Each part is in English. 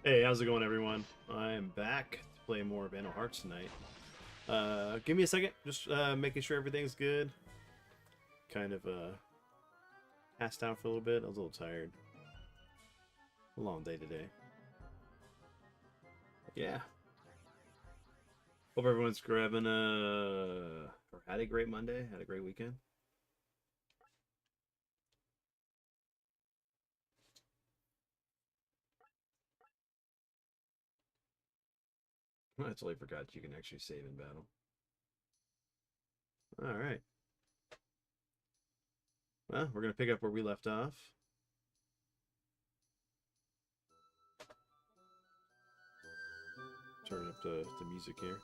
Hey, how's it going, everyone? I am back to play more Vandal Hearts tonight. Give me a second, just making sure everything's good. Kind of passed out for a little bit. I was a little tired. A long day today. Yeah. Hope everyone's grabbing or had a great Monday, had a great weekend. I totally forgot you can actually save in battle. All right. Well, we're gonna pick up where we left off. Turn up the music here.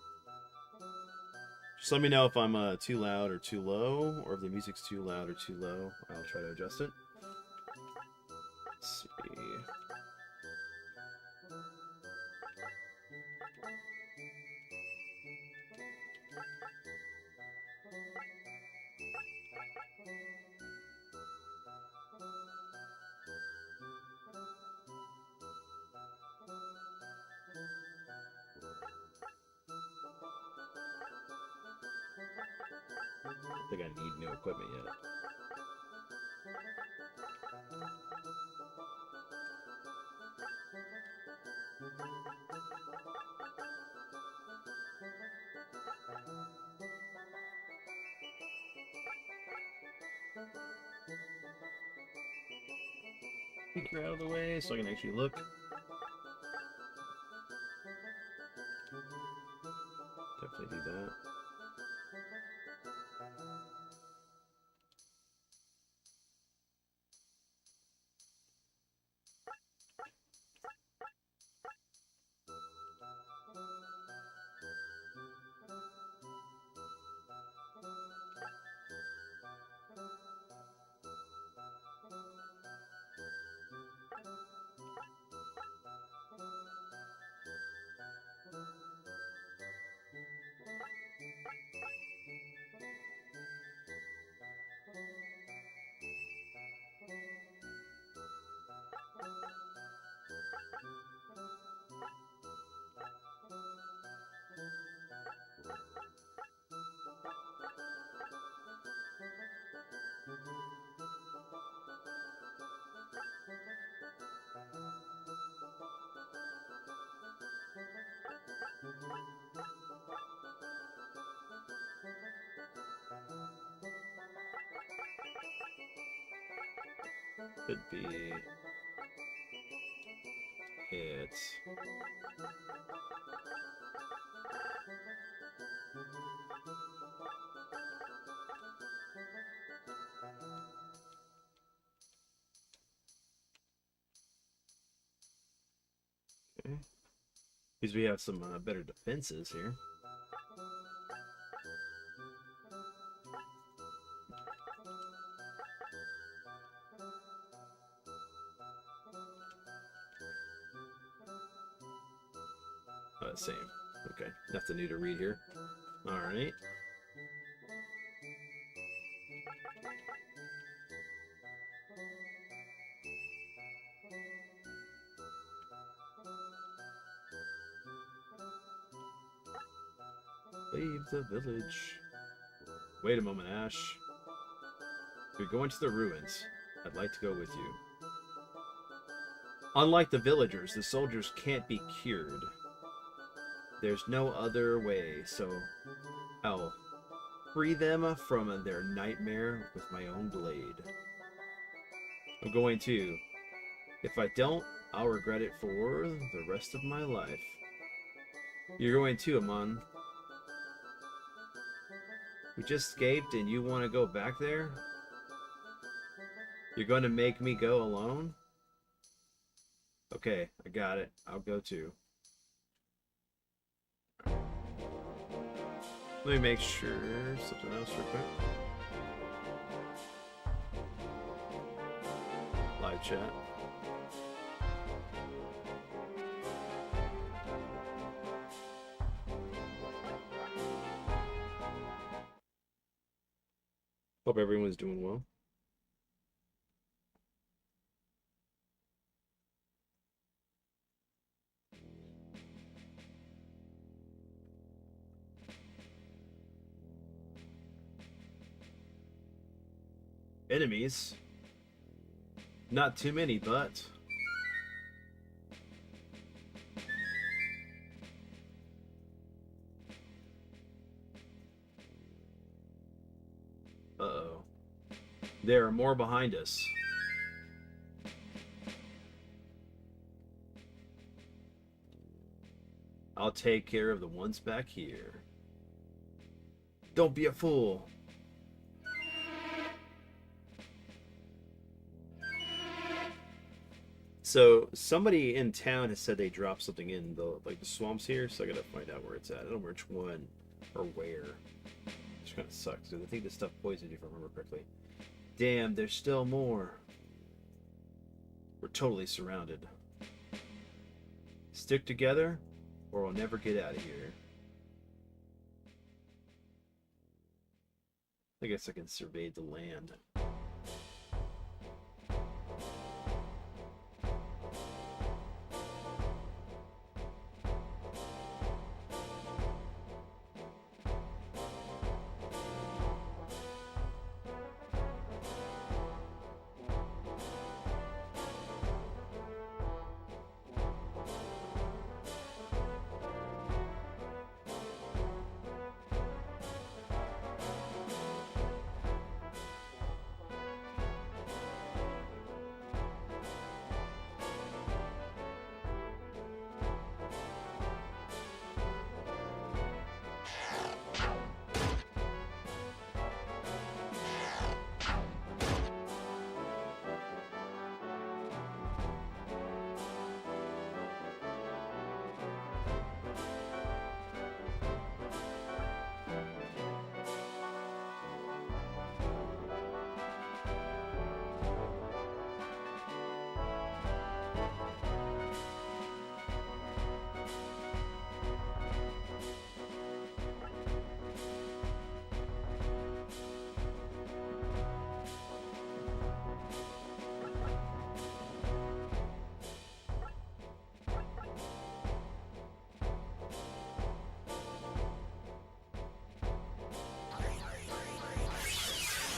Just let me know if I'm too loud or too low, or if the music's too loud or too low. I'll try to adjust it. Let's see. I think I need new equipment yet. Speaker out of the way so I can actually look. Definitely do that. Could be it. Okay. Because we have some better defenses here. Same. Okay, nothing new to read here. All right. Leave the village. Wait a moment, Ash. You're going to the ruins. I'd like to go with you. Unlike the villagers, the soldiers can't be cured. There's no other way, so I'll free them from their nightmare with my own blade. I'm going to. If I don't, I'll regret it for the rest of my life. You're going too, Amon. We just escaped and you want to go back there? You're going to make me go alone? Okay, I got it. I'll go too. Let me make sure something else real quick. Live chat. Hope everyone's doing well. Enemies? Not too many, but... Uh-oh. There are more behind us. I'll take care of the ones back here. Don't be a fool. So somebody in town has said they dropped something in the swamps here, so I gotta find out where it's at. I don't know which one or where. Which kind of sucks because I think this stuff poisoned you if I remember correctly. Damn, there's still more. We're totally surrounded. Stick together, or we'll never get out of here. I guess I can survey the land.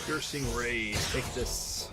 Piercing rays, take this.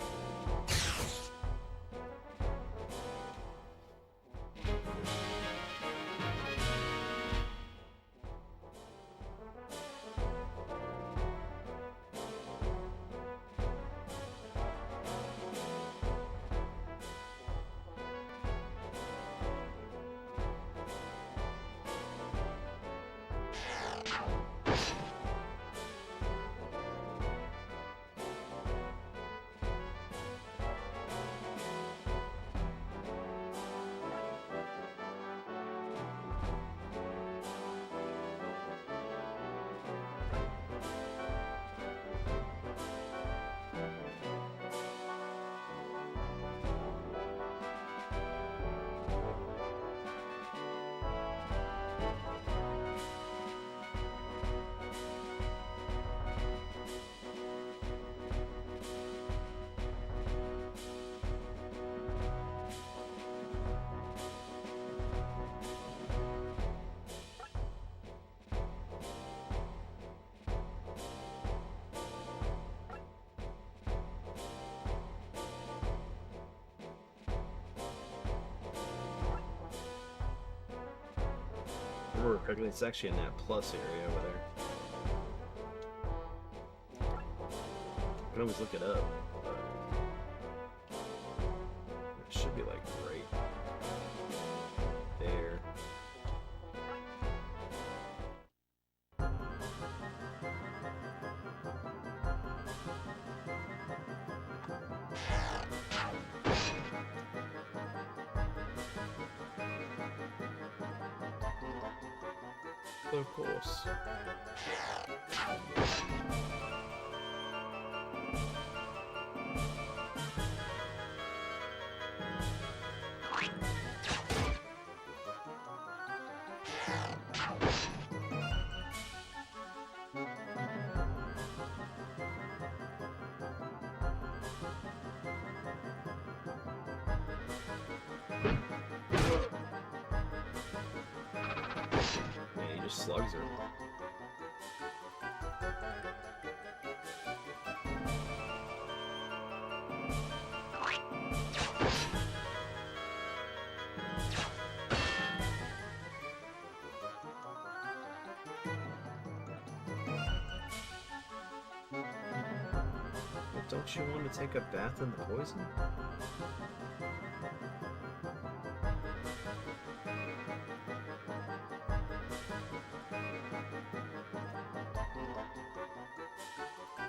Remember correctly, it's actually in that plus area over there. I can always look it up, but it should be like right there. Of course. Slugs her. Don't you want to take a bath in the poison?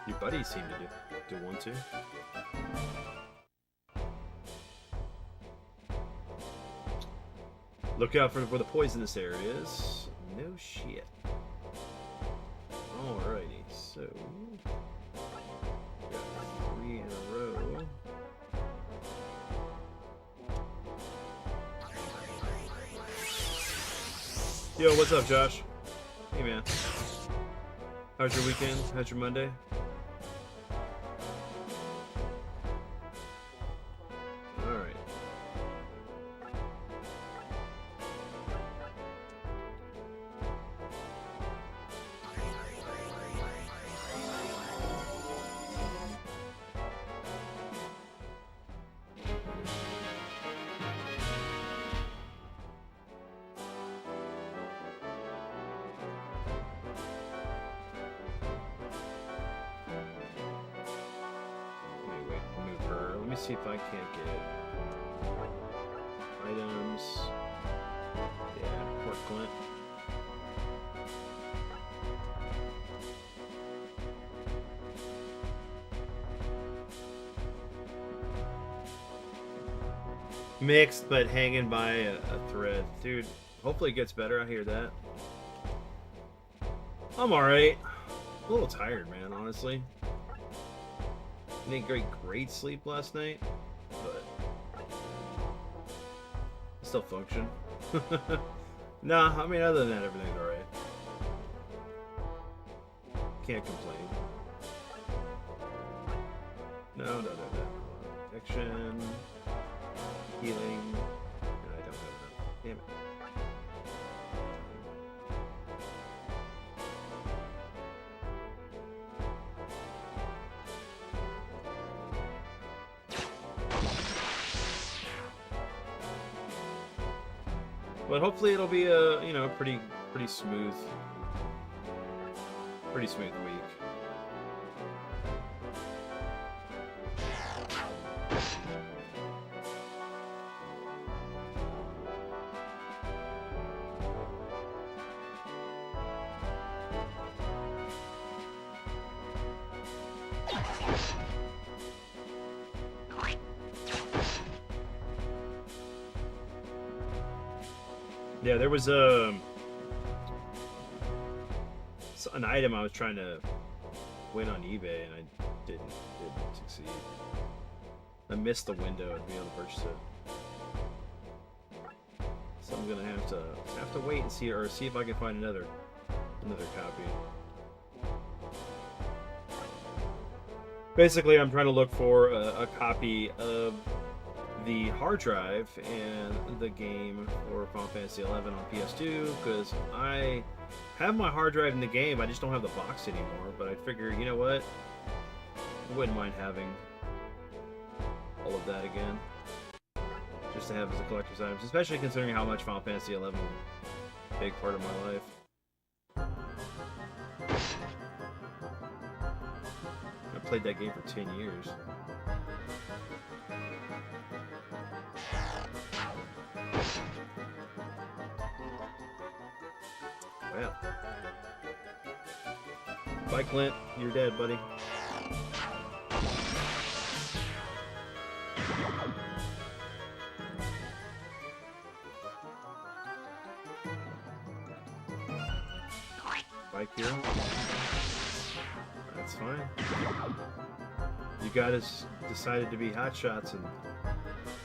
Your buddies seem to do one too. Look out for where the poisonous area is. No shit. Alrighty, so got 3 in a row. Yo, what's up, Josh? Hey, man. How's your weekend? How's your Monday? Alright. Let me see if I can't get items. Yeah, Port Clint. Mixed, but hanging by a thread. Dude, hopefully it gets better. I hear that. I'm alright. A little tired, man, honestly. Didn't get great sleep last night, but still function. Nah, I mean, other than that, everything's alright. Can't complain. No. Action, healing, and I don't have enough. Damn it. But hopefully it'll be a, you know, pretty smooth week. Yeah, there was an item I was trying to win on eBay, and I didn't succeed. I missed the window to be able to purchase it, so I'm gonna have to wait and see if I can find another copy. Basically, I'm trying to look for a copy of the hard drive and the game for Final Fantasy XI on PS2, because I have my hard drive in the game, I just don't have the box anymore. But I figure, you know what, I wouldn't mind having all of that again, just to have as a collector's item, especially considering how much Final Fantasy XI was a big part of my life. I played that game for 10 years. Wow. Bye, Clint. You're dead, buddy. Bye, Kira. That's fine. You guys decided to be hotshots and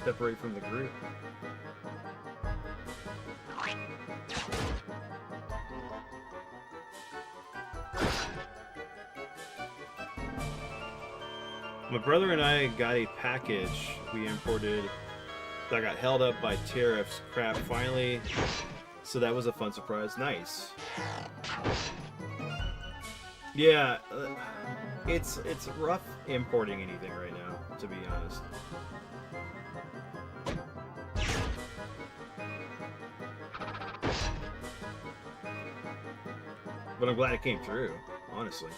separate from the group. My brother and I got a package we imported that got held up by tariffs. Crap, finally. So that was a fun surprise. Nice. Yeah, it's rough importing anything right now, to be honest. But I'm glad it came through, honestly.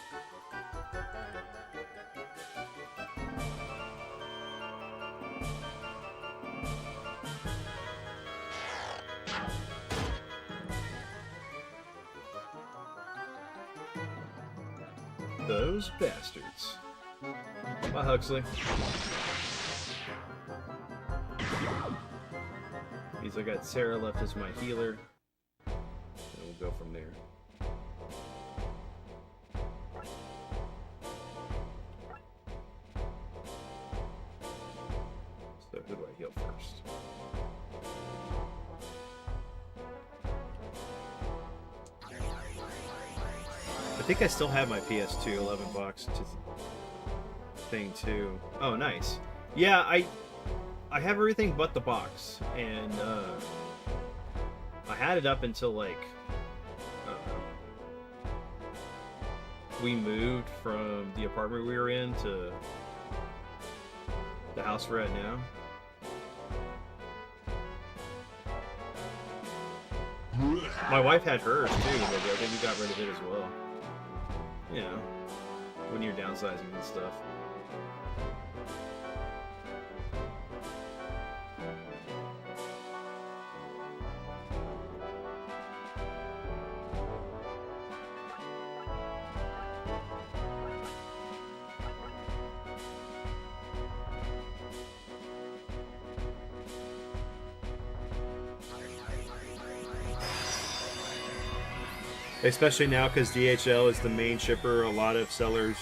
Those bastards. Bye, Huxley. Means I got Sarah left as my healer. And we'll go from there. So who do I heal first? I think I still have my PS2 11 box thing too. Oh, nice. Yeah, I have everything but the box, and I had it up until like we moved from the apartment we were in to the house we're at now. My wife had hers too, but I think we got rid of it as well. You know, when you're downsizing and stuff. Especially now, because DHL is the main shipper a lot of sellers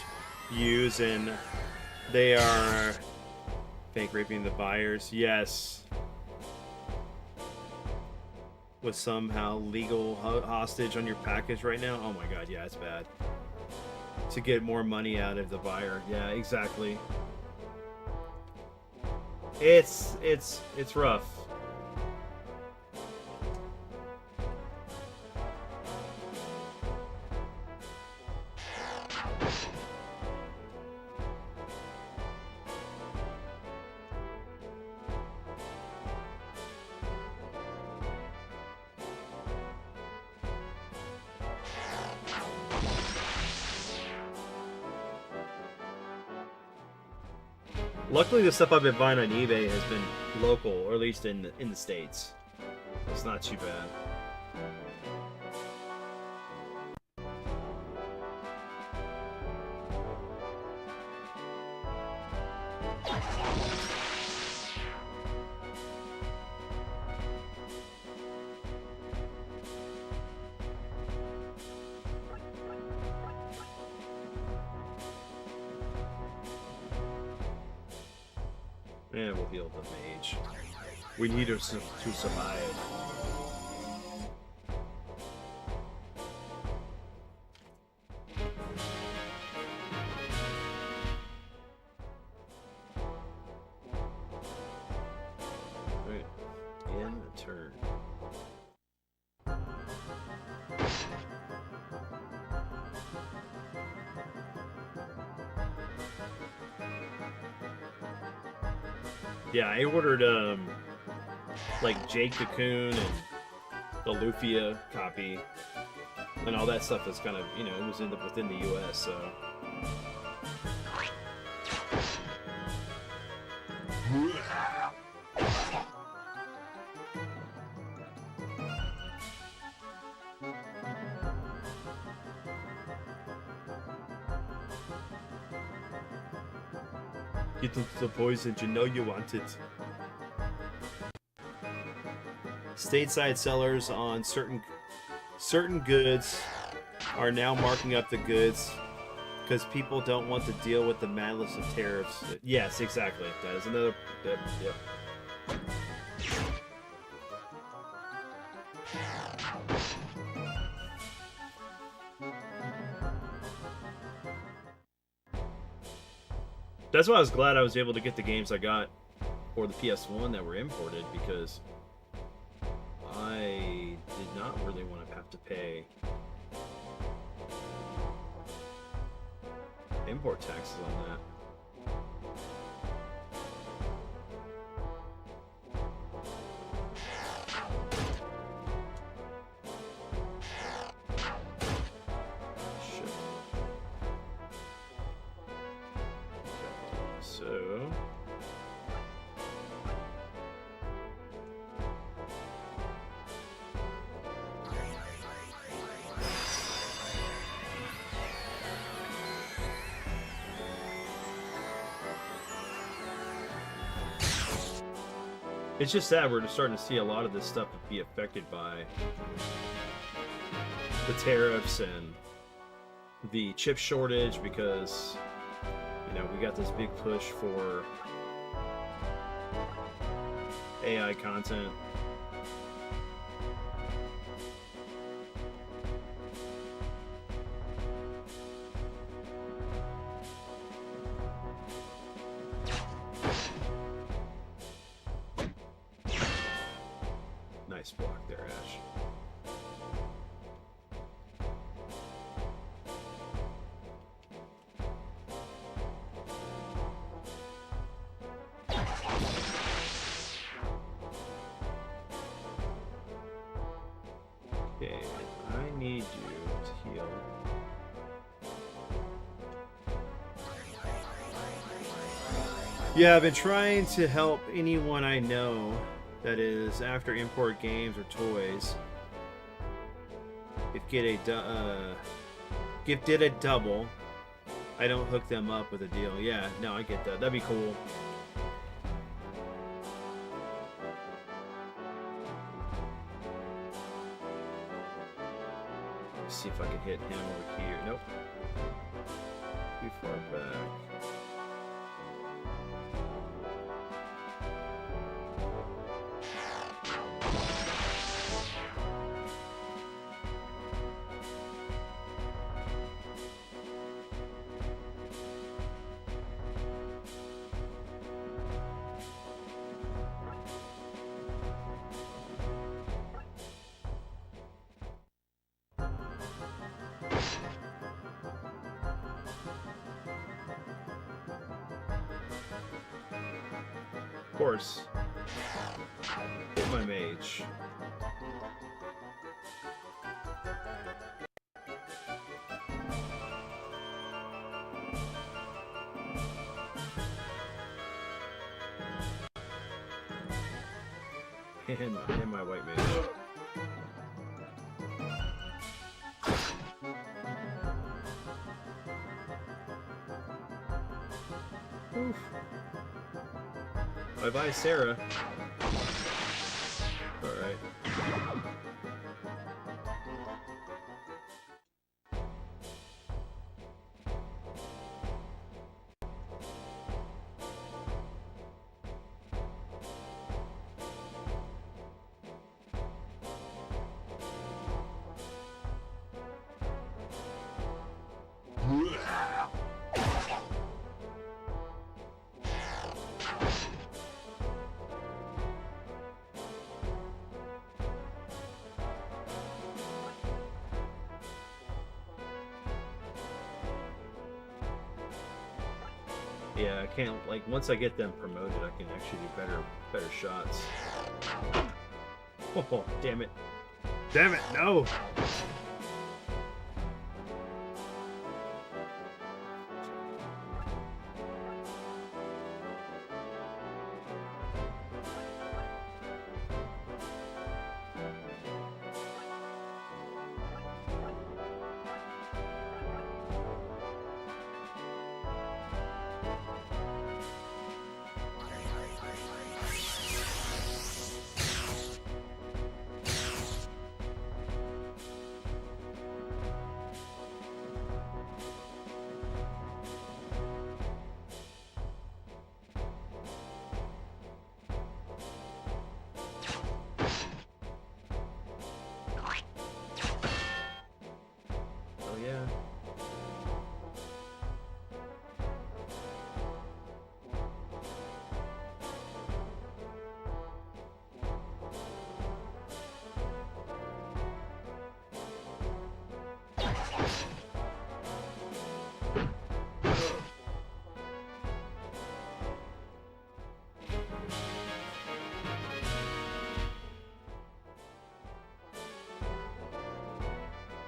use, and they are bank raping the buyers. Yes. With somehow legal hostage on your package right now. Oh my god, yeah, it's bad. To get more money out of the buyer. Yeah, exactly. It's rough. Luckily, the stuff I've been buying on eBay has been local, or at least in the States. It's not too bad. And we'll heal the mage. We need her to survive. Right. In the turn. Yeah, I ordered like Jake Cocoon and the Lufia copy, and all that stuff is kind of, you know, it was within the U.S. So. Get into the poison, you know you want it. Stateside sellers on certain goods are now marking up the goods because people don't want to deal with the madness of tariffs. Yes, exactly. That is another. Yep. That's why I was glad I was able to get the games I got for the PS1 that were imported, because I did not really want to have to pay import taxes on that. It's just sad we're just starting to see a lot of this stuff be affected by the tariffs and the chip shortage, because, you know, we got this big push for AI content. Nice block there, Ash. Okay, I need you to heal. Yeah, I've been trying to help anyone I know that is after import games or toys. If gifted a double, I don't hook them up with a deal. Yeah, no, I get that. That'd be cool. Let's see if I can hit him over here. Nope. Too far back. Of course. Hit my mage. And my white mage. Oof. Bye-bye, Sarah. Alright. Yeah, I can't, like, once I get them promoted, I can actually do better shots. Oh, damn it. Damn it, no! Yeah.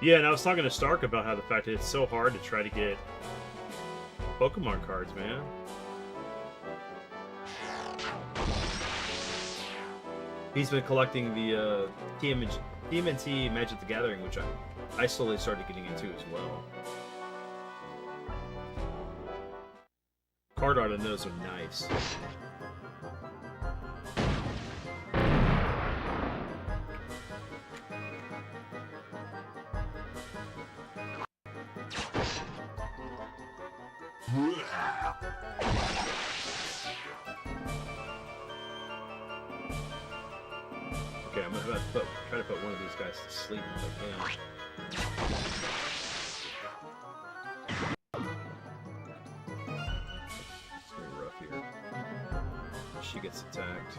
Yeah, and I was talking to Stark about how the fact that it's so hard to try to get Pokemon cards, man. He's been collecting the TMNT Magic the Gathering, which I slowly started getting into as well. Card art on those are nice. Okay, I'm gonna try to put one of these guys to sleep if I can. It's gonna be rough here. She gets attacked.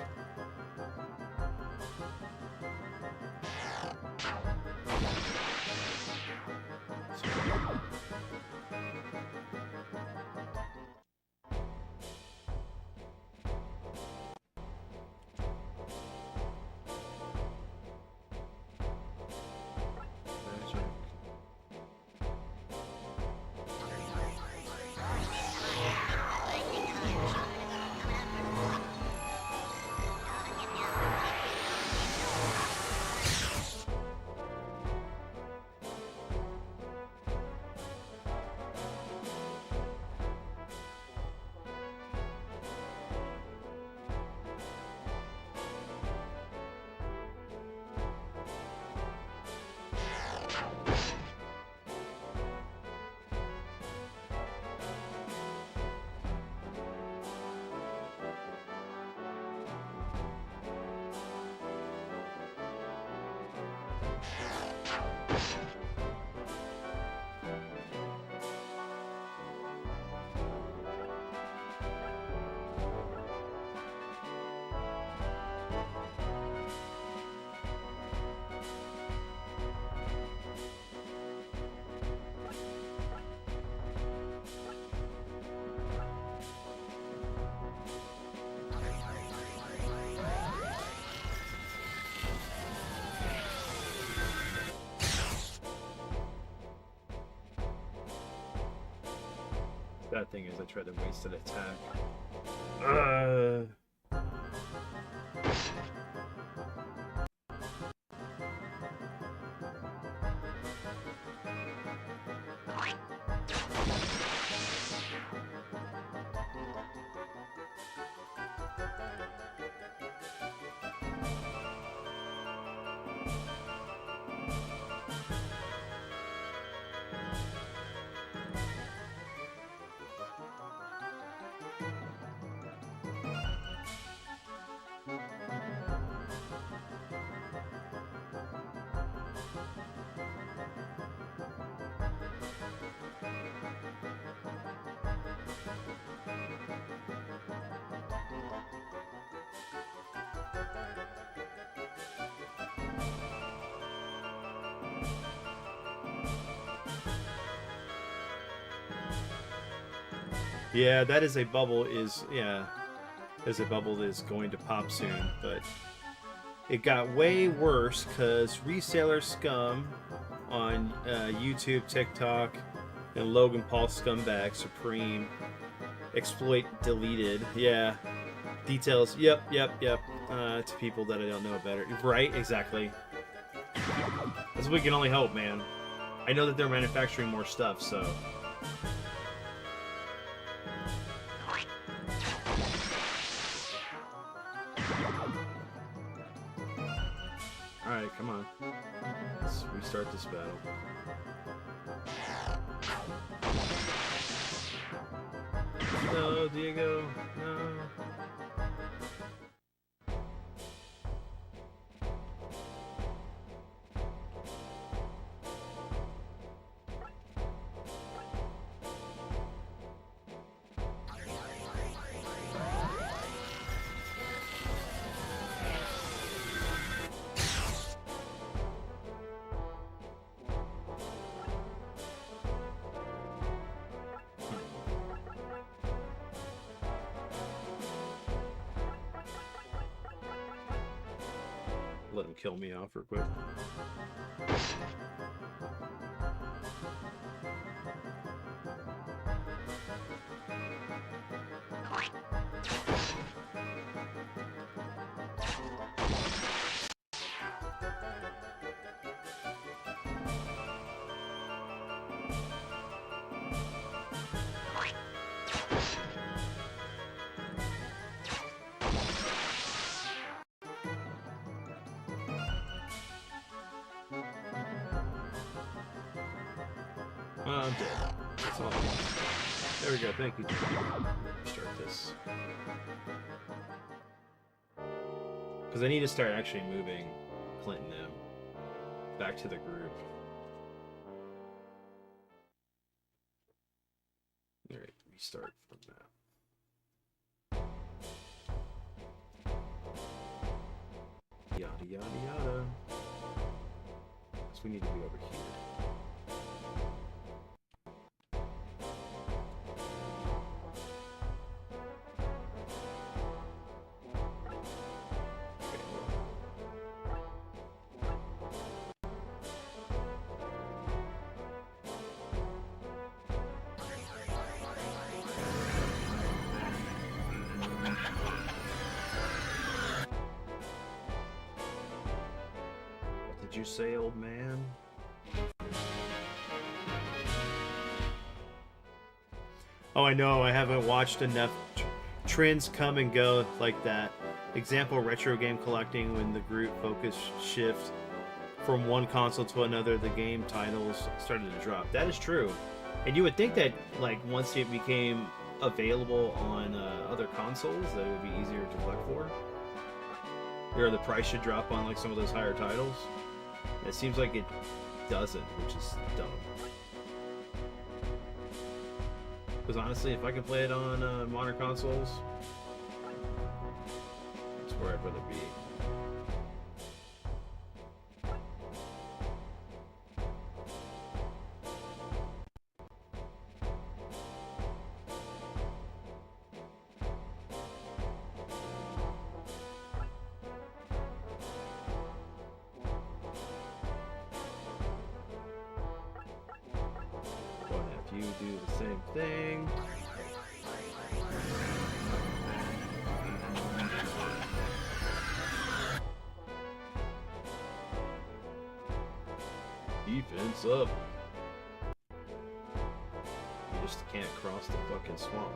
Bad thing is I tried to waste an attack. Yeah, that is a bubble is, yeah, is a bubble that is going to pop soon, but it got way worse because Reseller Scum on YouTube, TikTok, and Logan Paul Scumbag Supreme exploit deleted. Yeah, details, yep, to people that I don't know better. Right, exactly. That's what we can only hope, man. I know that they're manufacturing more stuff, so... Alright, come on. Let's restart this battle. No, Diego. No. Let him kill me off real quick. I'm dead. That's all. There we go, thank you. Start this. Because I need to start actually moving Clint and them back to the group. Alright, restart from that. Yada yada yada. So we need to be over here. What did you say, old man? Oh, I know. I haven't watched enough trends come and go like that. Example, retro game collecting. When the group focus shift from one console to another, the game titles started to drop. That is true. And you would think that, like, once it became available on other consoles, that it would be easier to collect for. Or the price should drop on, like, some of those higher titles. It seems like it doesn't, which is dumb. Because honestly, if I can play it on modern consoles, that's where I'd rather be. What if you do the same thing? Defense up. You just can't cross the fucking swamp.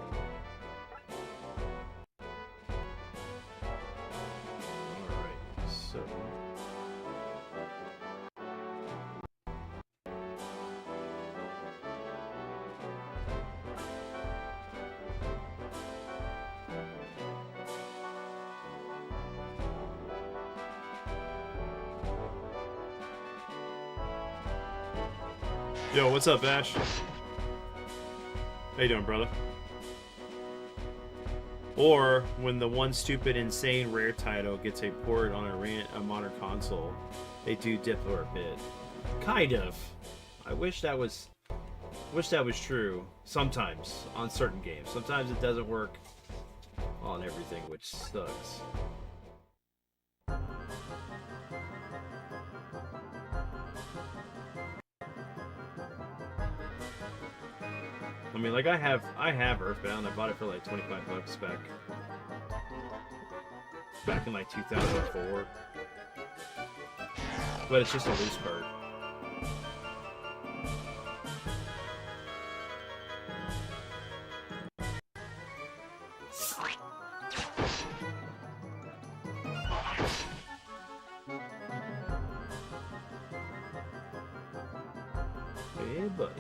Alright, so... Yo, what's up, Ash? How you doing, brother? Or when the one stupid, insane rare title gets a port on a modern console, they do dip for a bit. Kind of. I wish that was true. Sometimes on certain games. Sometimes it doesn't work on everything, which sucks. I mean, like, I have Earthbound. I bought it for like $25 back in like 2004. But it's just a loose card. Hey, buddy.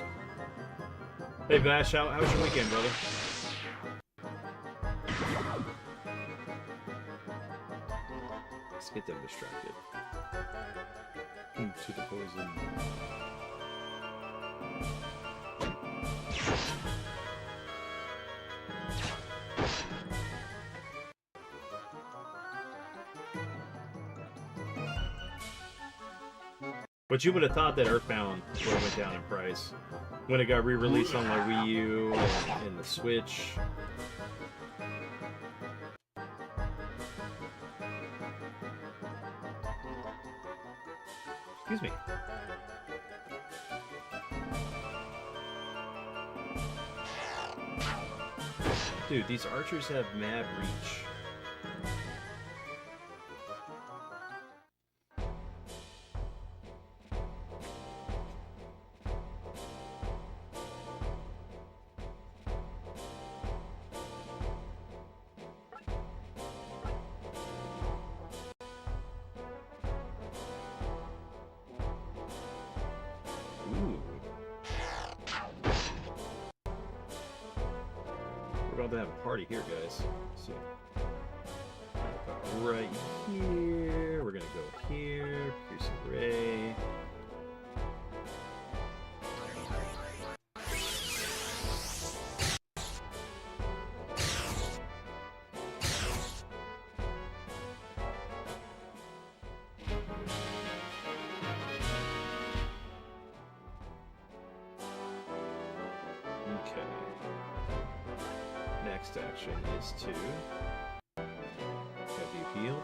Hey, Bash, how was your weekend, brother? Let's get them distracted. To the poison. But you would have thought that Earthbound would have went down in price when it got re-released on the Wii U and the Switch. Excuse me. Dude, these archers have mad reach. don't have to have a party here, guys. Let's see. Right here. We're gonna go here. Piercing ray. Okay. Next action is to have you healed.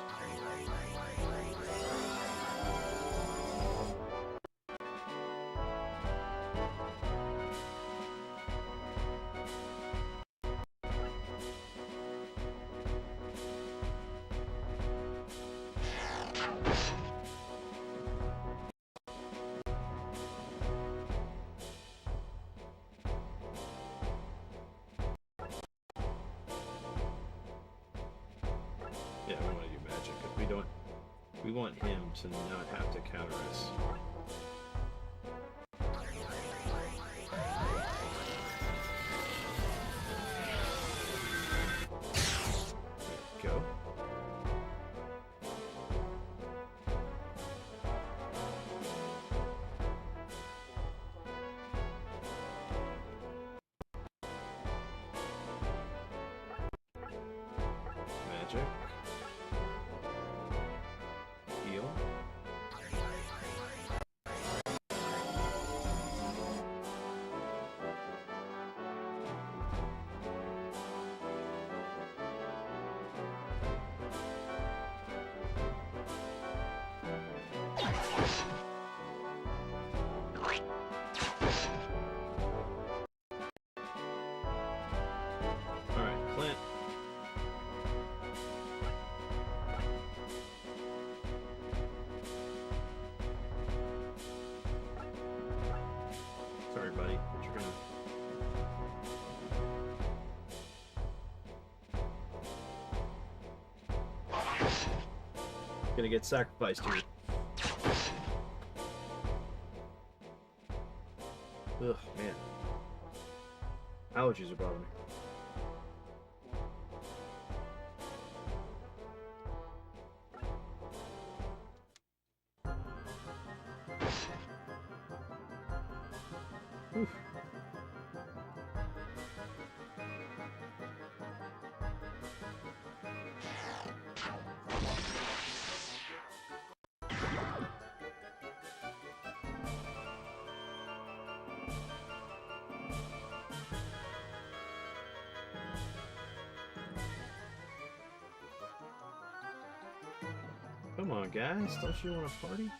Yeah, we want to do magic because we want him to not have to counter us. There we go. Magic. Heal. Alright, Clint. Sorry, buddy, but you're gonna get sacrificed here. Ugh, man. Allergies are bothering me. Oof. Come on, guys. Don't you want to party?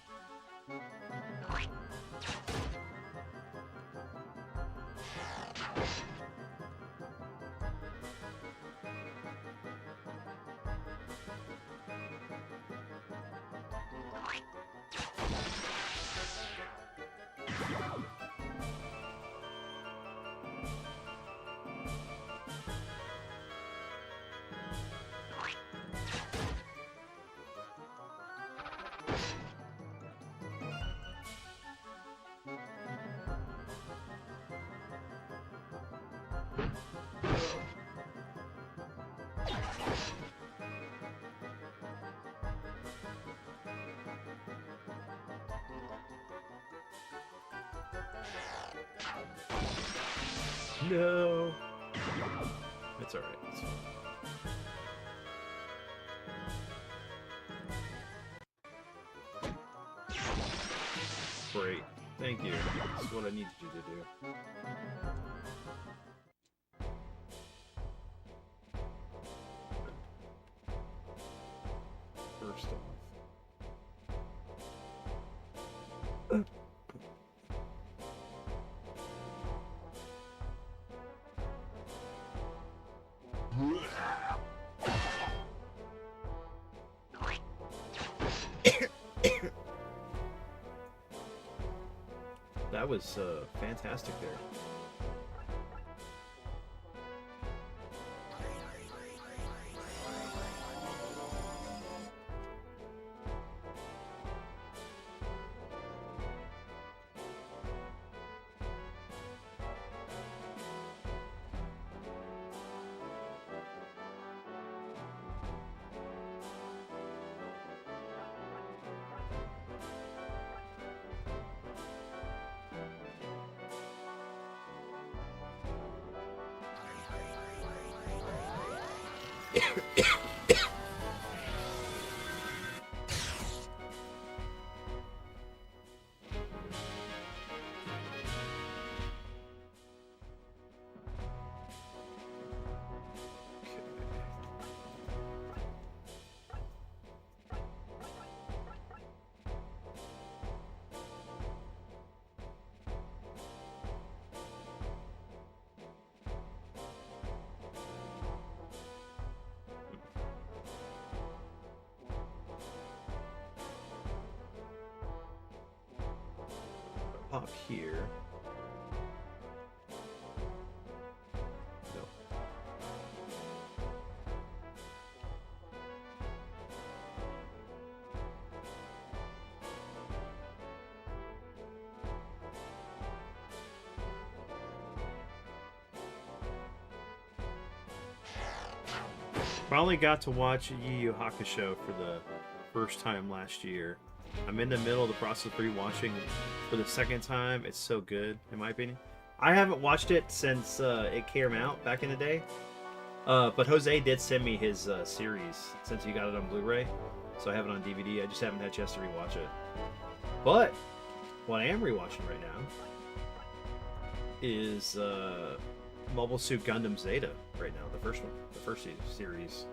No. It's alright. It's fine. Great. Thank you. That's what I needed you to do. First off. That was fantastic there. Pop here. No. Finally got to watch Yu Yu Hakusho for the first time last year. I'm in the middle of the process of rewatching for the second time. It's so good, in my opinion. I haven't watched it since it came out back in the day. But Jose did send me his series since he got it on Blu-ray. So I have it on DVD. I just haven't had a chance to rewatch it. But what I am rewatching right now is Mobile Suit Gundam Zeta right now. The first one. The first series.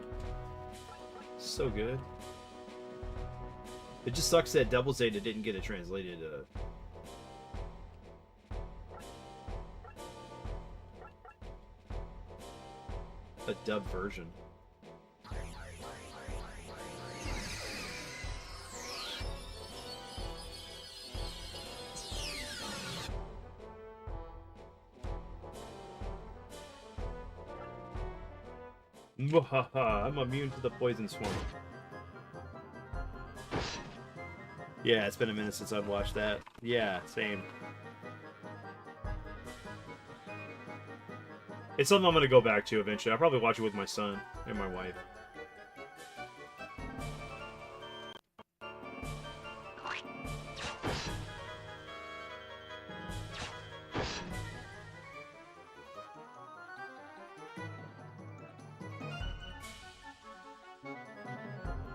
So good. It just sucks that Double Zeta didn't get a translated a dubbed version. I'm immune to the poison swarm. Yeah, it's been a minute since I've watched that. Yeah, same. It's something I'm going to go back to eventually. I'll probably watch it with my son and my wife.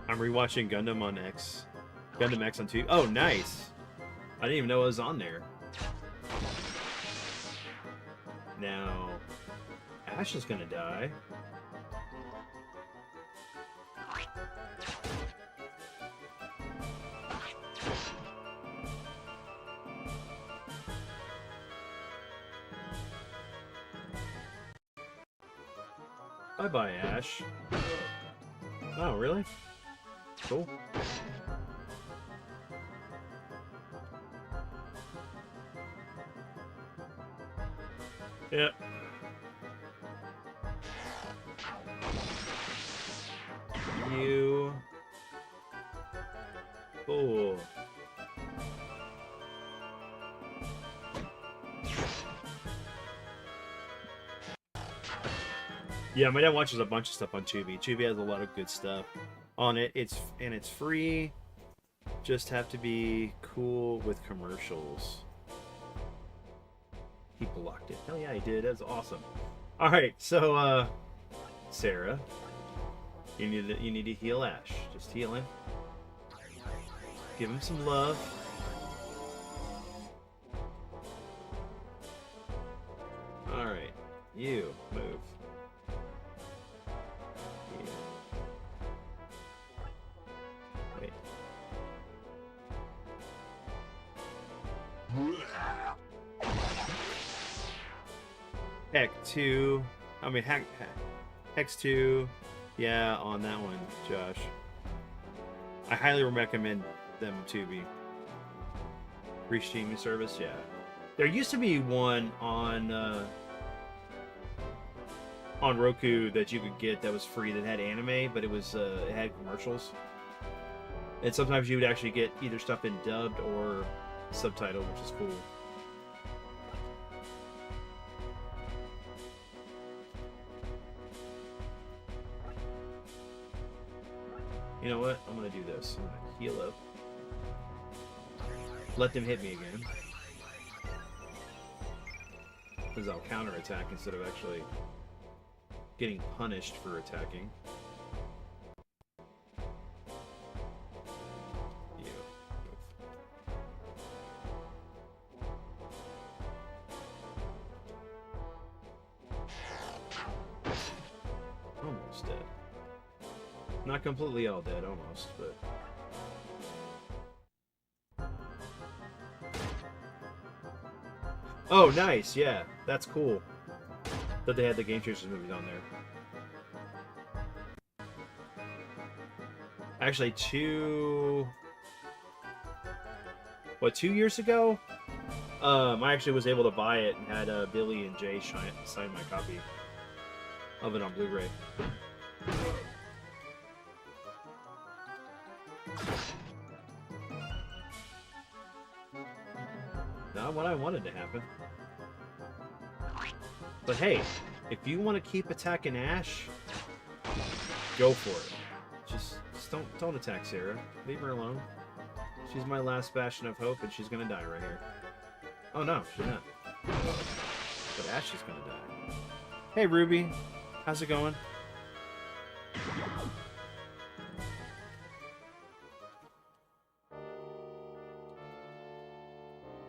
I'm rewatching Gundam on X. Gundam X on 2. Oh, nice. I didn't even know it was on there. Now, Ash is gonna die. Bye-bye, Ash. Oh, really? Cool. Yep. You. Cool. Yeah, my dad watches a bunch of stuff on Tubi. Tubi has a lot of good stuff on it. It's free. Just have to be cool with commercials. He blocked it. Hell yeah, he did. That's awesome. All right, so Sarah, you need to heal Ash. Just heal him. Give him some love. All right, you move. Wait. Hex 2, yeah, on that one, Josh. I highly recommend them to be. Free streaming service, yeah. There used to be one on Roku that you could get that was free that had anime, but it was it had commercials. And sometimes you would actually get either stuff in dubbed or subtitled, which is cool. You know what? I'm gonna do this. I'm gonna heal up. Let them hit me again. Because I'll counterattack instead of actually getting punished for attacking. Not completely all dead, almost, but... Oh, nice, yeah. That's cool that they had the Game Changers movies on there. Actually, 2 years ago? I actually was able to buy it and had Billy and Jay sign my copy of it on Blu-ray. Not what I wanted to happen. But hey, if you want to keep attacking Ash, go for it. Just don't attack Sarah. Leave her alone. She's my last bastion of hope, and she's gonna die right here. Oh no, she's not. But Ash is gonna die. Hey Ruby, how's it going?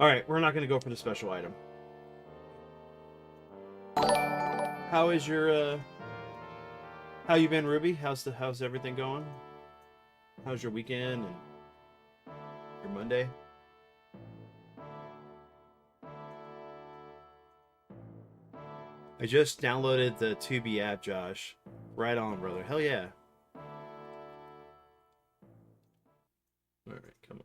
Alright, we're not gonna go for the special item. How is your how you been, Ruby? How's everything going? How's your weekend and your Monday? I just downloaded the Tubi app, Josh. Right on, brother. Hell yeah. Alright, come on.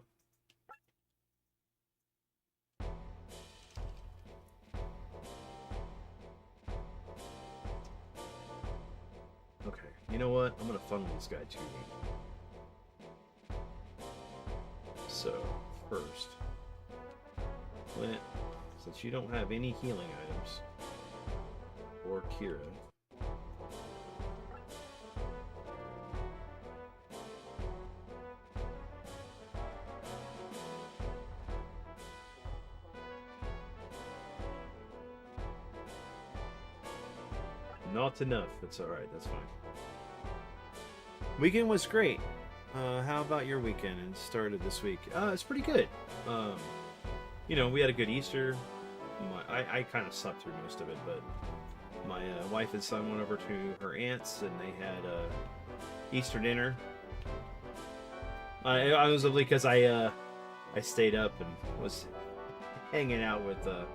Okay, you know what? I'm gonna funnel this guy to me. So, first, Clint, since you don't have any healing items, or Kira, not enough. It's alright, that's fine. Weekend was great. How about your weekend and started this week? It's pretty good. You know, we had a good Easter. I kind of slept through most of it, but my wife and son went over to her aunt's and they had Easter dinner. I was lovely because I stayed up and was hanging out with the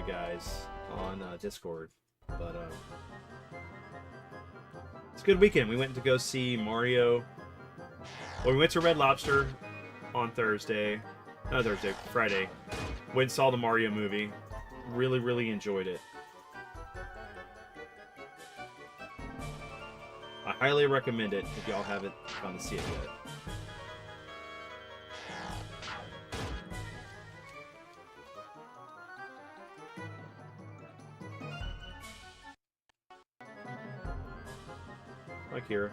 guys on Discord, but it's a good weekend. We went to go see Mario. Well, we went to Red Lobster on Friday. Went and saw the Mario movie. Really, really enjoyed it. I highly recommend it if y'all haven't gone to see it yet. Hi, Kira.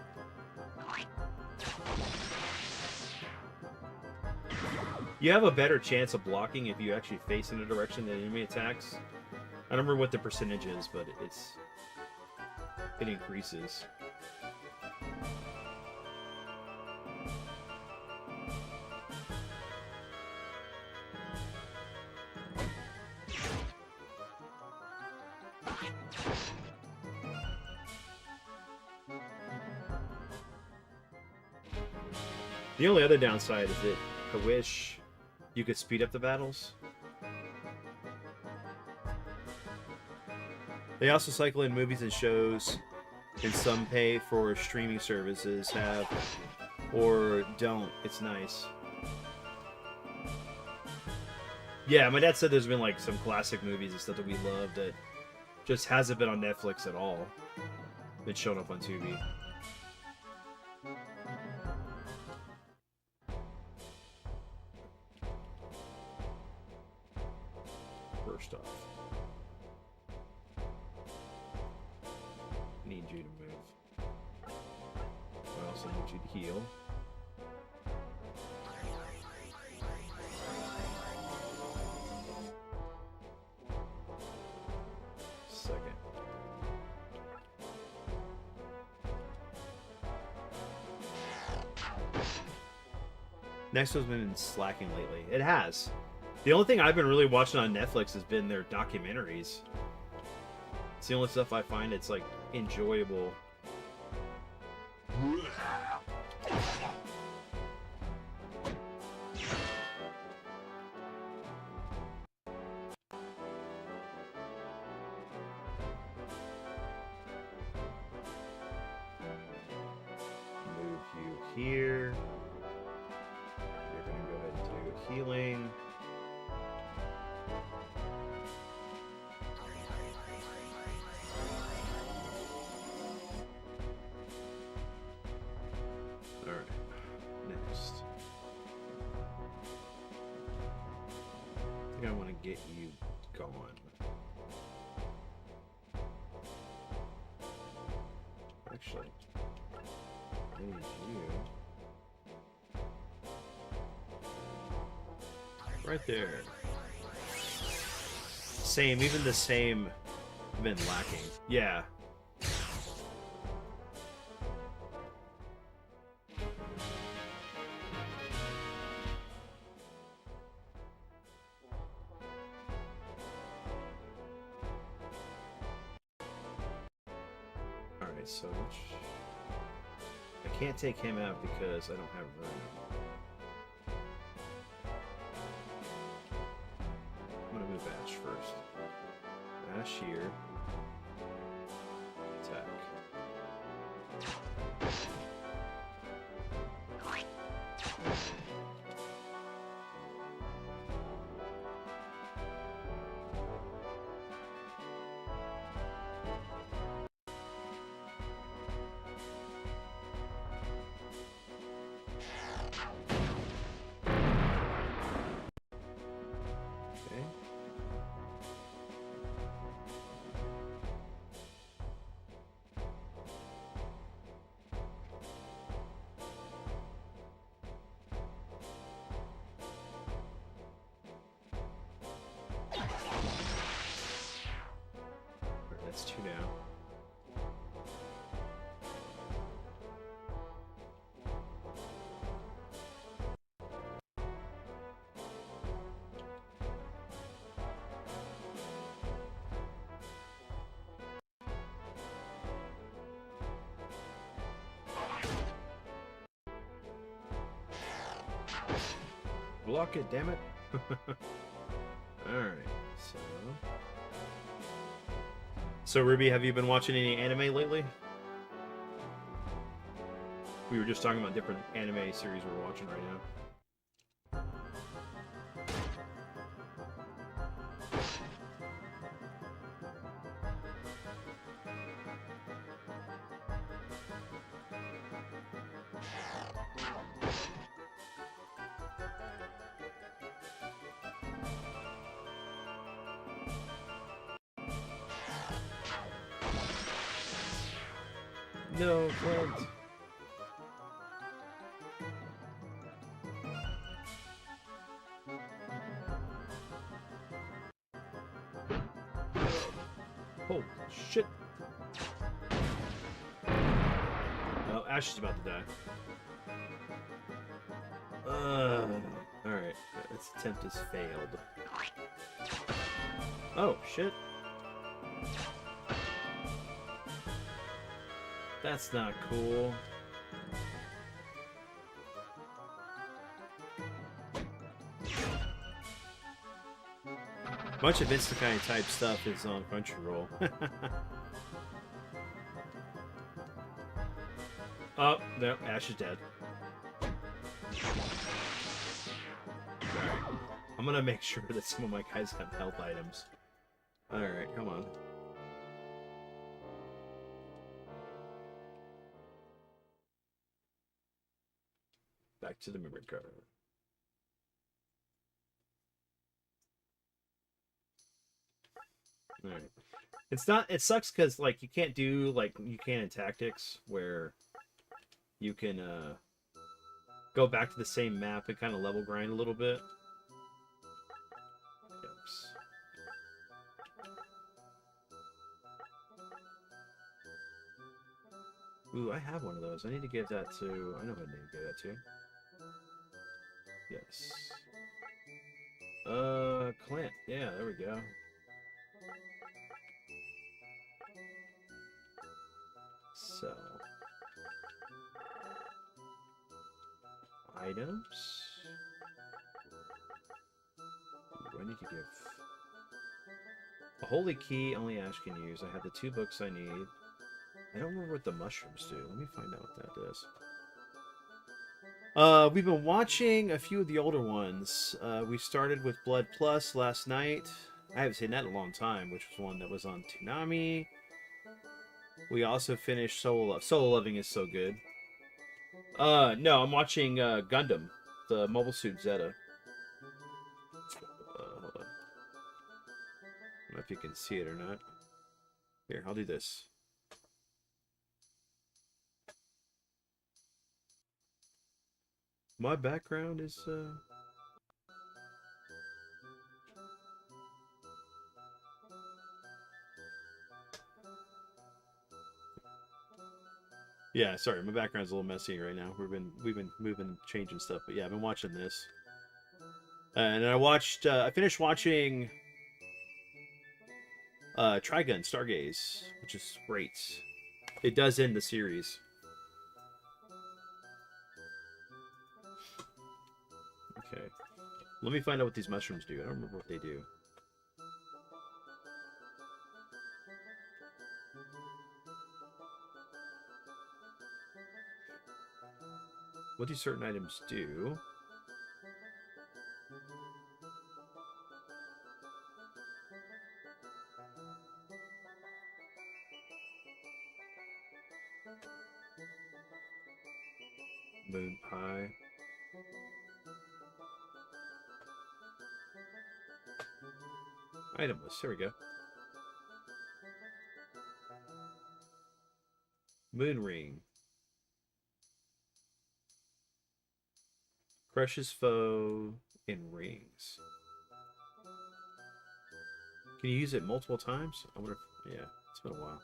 You have a better chance of blocking if you actually face in a direction that enemy attacks. I don't remember what the percentage is, but it increases. The only other downside is that I wish you could speed up the battles. They also cycle in movies and shows, and some pay for streaming services have or don't. It's nice. Yeah, my dad said there's been like some classic movies and stuff that we love that just hasn't been on Netflix at all. It's shown up on Tubi. First off, I need you to move. I also need you to heal. Second. Next one's been slacking lately. It has. The only thing I've been really watching on Netflix has been their documentaries. It's the only stuff I find it's like enjoyable Move you here. You're gonna go ahead and do healing. Alright, next. I think I want to get you going. Actually, I need you right there. Same, even the same have been lacking. Yeah. Alright, so I can't take him out because I don't have room. I'm gonna move Ash first. Ash here. Attack. Okay. That's 2 now. Block it, damn it. Alright, so Ruby, have you been watching any anime lately? We were just talking about different anime series we're watching right now. No, don't. Oh, shit. Well, Ash is about to die. Alright. This attempt has failed. Oh, shit. That's not cool. Bunch of Isekai type stuff is on Crunchyroll. Oh, no, Ash is dead. Alright. I'm gonna make sure that some of my guys have health items. Alright, come on. Back to the memory card. Alright. It's not, it sucks because, like, you can't do, like, you can in Tactics, where you can, go back to the same map and kind of level grind a little bit. Oops. Ooh, I have one of those. I need to give that to, I know who I need to give that to. Yes. Clint. Yeah, there we go. So. items. Ooh, I need to give a holy key. Only Ash can use. I have the 2 books I need. I don't remember what the mushrooms do. Let me find out what that does. We've been watching a few of the older ones. We started with Blood Plus last night. I haven't seen that in a long time, which was one that was on Konami. We also finished Solo Love. Solo Loving is so good. No, I'm watching Gundam, the Mobile Suit Zeta. Hold on. I don't know if you can see it or not. Here, I'll do this. My background is yeah, sorry, my background's a little messy right now. We've been moving, changing stuff, but yeah, I've been watching this. And I finished watching Trigun Stargaze, which is great. It does end the series. Okay. Let me find out what these mushrooms do. I don't remember what they do. What do certain items do? Moon pie. Item list. Here we go. Moon ring. Crushes foe in rings. Can you use it multiple times? I wonder if, yeah, it's been a while.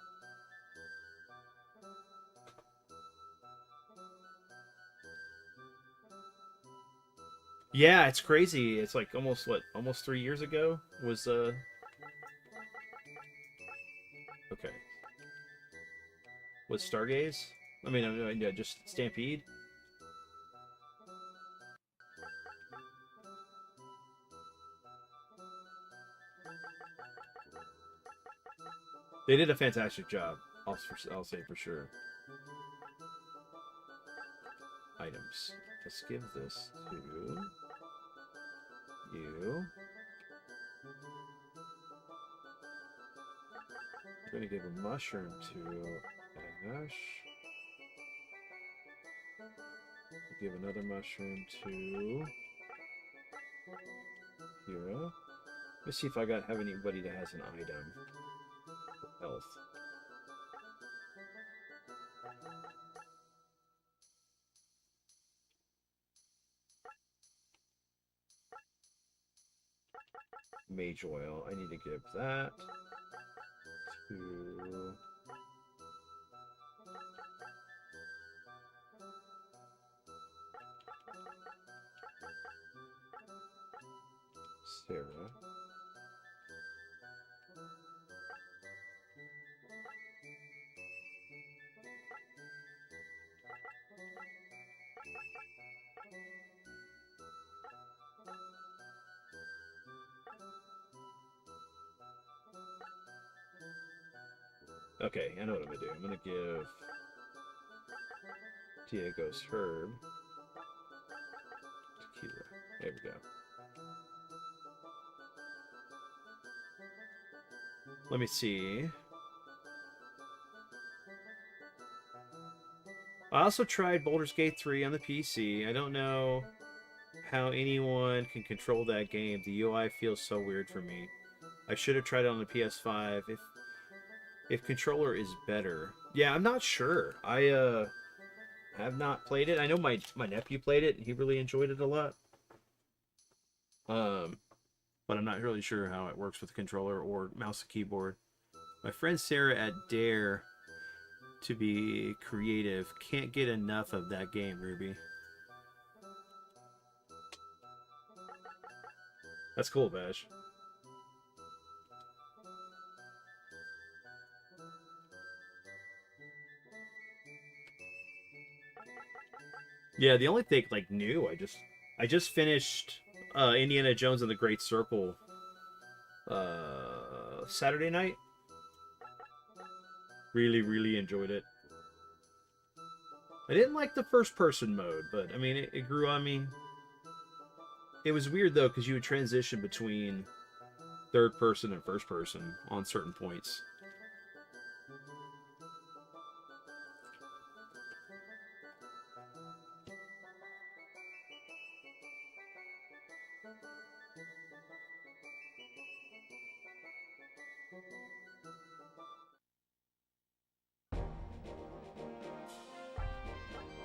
Yeah, it's crazy. It's like almost 3 years ago was okay. Was Stargaze? I mean, yeah, just Stampede. They did a fantastic job. I'll say for sure. Items. Let's give this to you. I'm gonna give a mushroom to Ash. Give another mushroom to Hero. Let's see if I have anybody that has an item. Health. Mage oil. I need to give that to Sarah. Okay, I know what I'm gonna do. I'm gonna give Diego's herb tequila. There we go. Let me see. I also tried Baldur's Gate 3 on the PC. I don't know how anyone can control that game. The UI feels so weird for me. I should have tried it on the PS5 if controller is better. Yeah, I'm not sure. I have not played it. I know my nephew played it and he really enjoyed it a lot. But I'm not really sure how it works with controller or mouse and keyboard. My friend Sarah at Dare to be creative can't get enough of that game, Ruby. That's cool, Bash. Yeah, the only thing like new, I just finished Indiana Jones and the Great Circle Saturday night. Really enjoyed it. I didn't like the first person mode, but I mean it grew on me. It was weird though because you would transition between third person and first person on certain points.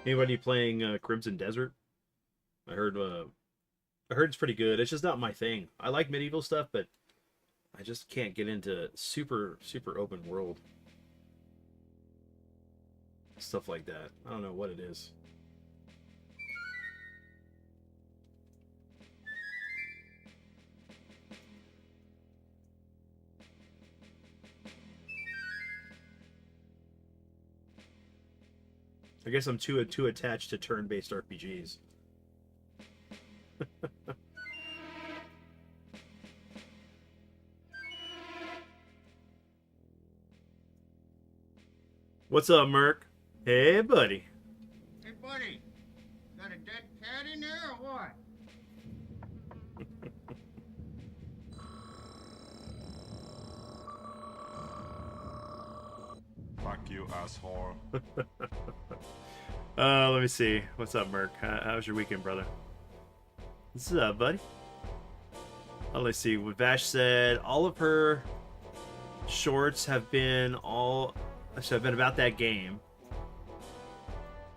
Anybody playing Crimson Desert? I heard it's pretty good. It's just not my thing. I like medieval stuff, but I just can't get into super open world stuff like that. I don't know what it is. I guess I'm too attached to turn-based RPGs. What's up, Merc? Hey, buddy. Hey, buddy. Got a dead cat in there or what? Fuck you, asshole. Let me see. What's up, Merc? How was your weekend, brother? What's up, buddy? Oh, let's see. What Vash said, all of her shorts have been about that game.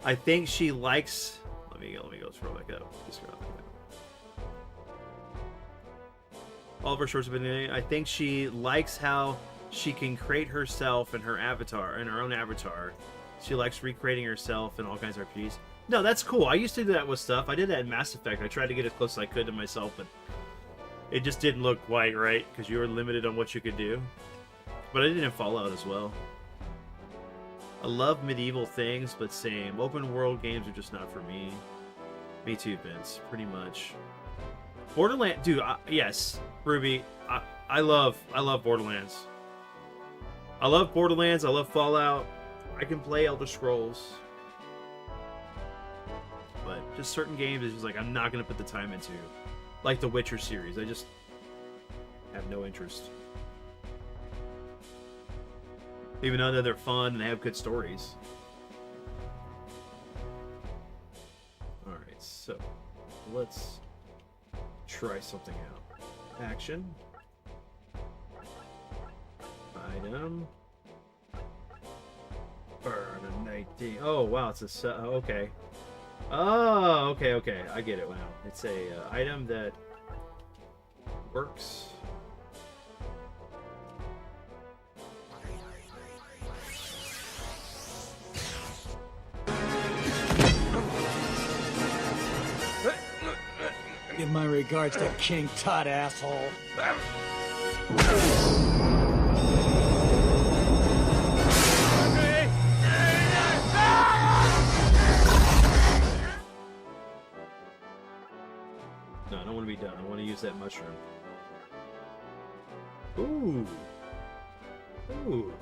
I think she likes. Let me go scroll back up. All of her shorts have been. I think she likes how she can create herself and her avatar and her own avatar. She likes recreating herself in all kinds of RPGs. No, that's cool. I used to do that with stuff. I did that in Mass Effect. I tried to get as close as I could to myself, but it just didn't look quite right because you were limited on what you could do. But I did it in Fallout as well. I love medieval things, but same. Open world games are just not for me. Me too, Vince. Pretty much. Borderlands, dude. Yes, Ruby. I love Borderlands. I love Borderlands. I love Fallout. I can play Elder Scrolls. But just certain games, it's just like I'm not gonna put the time into. Like the Witcher series, I just have no interest. Even though they're fun and they have good stories. Alright, so let's try something out. Action. Item. Burn a 19. Oh, wow, it's a... okay. Oh, okay. I get it now. It's a item that works. Give my regards to King Tut, asshole. No, I don't want to be done. I want to use that mushroom. Ooh. Ooh.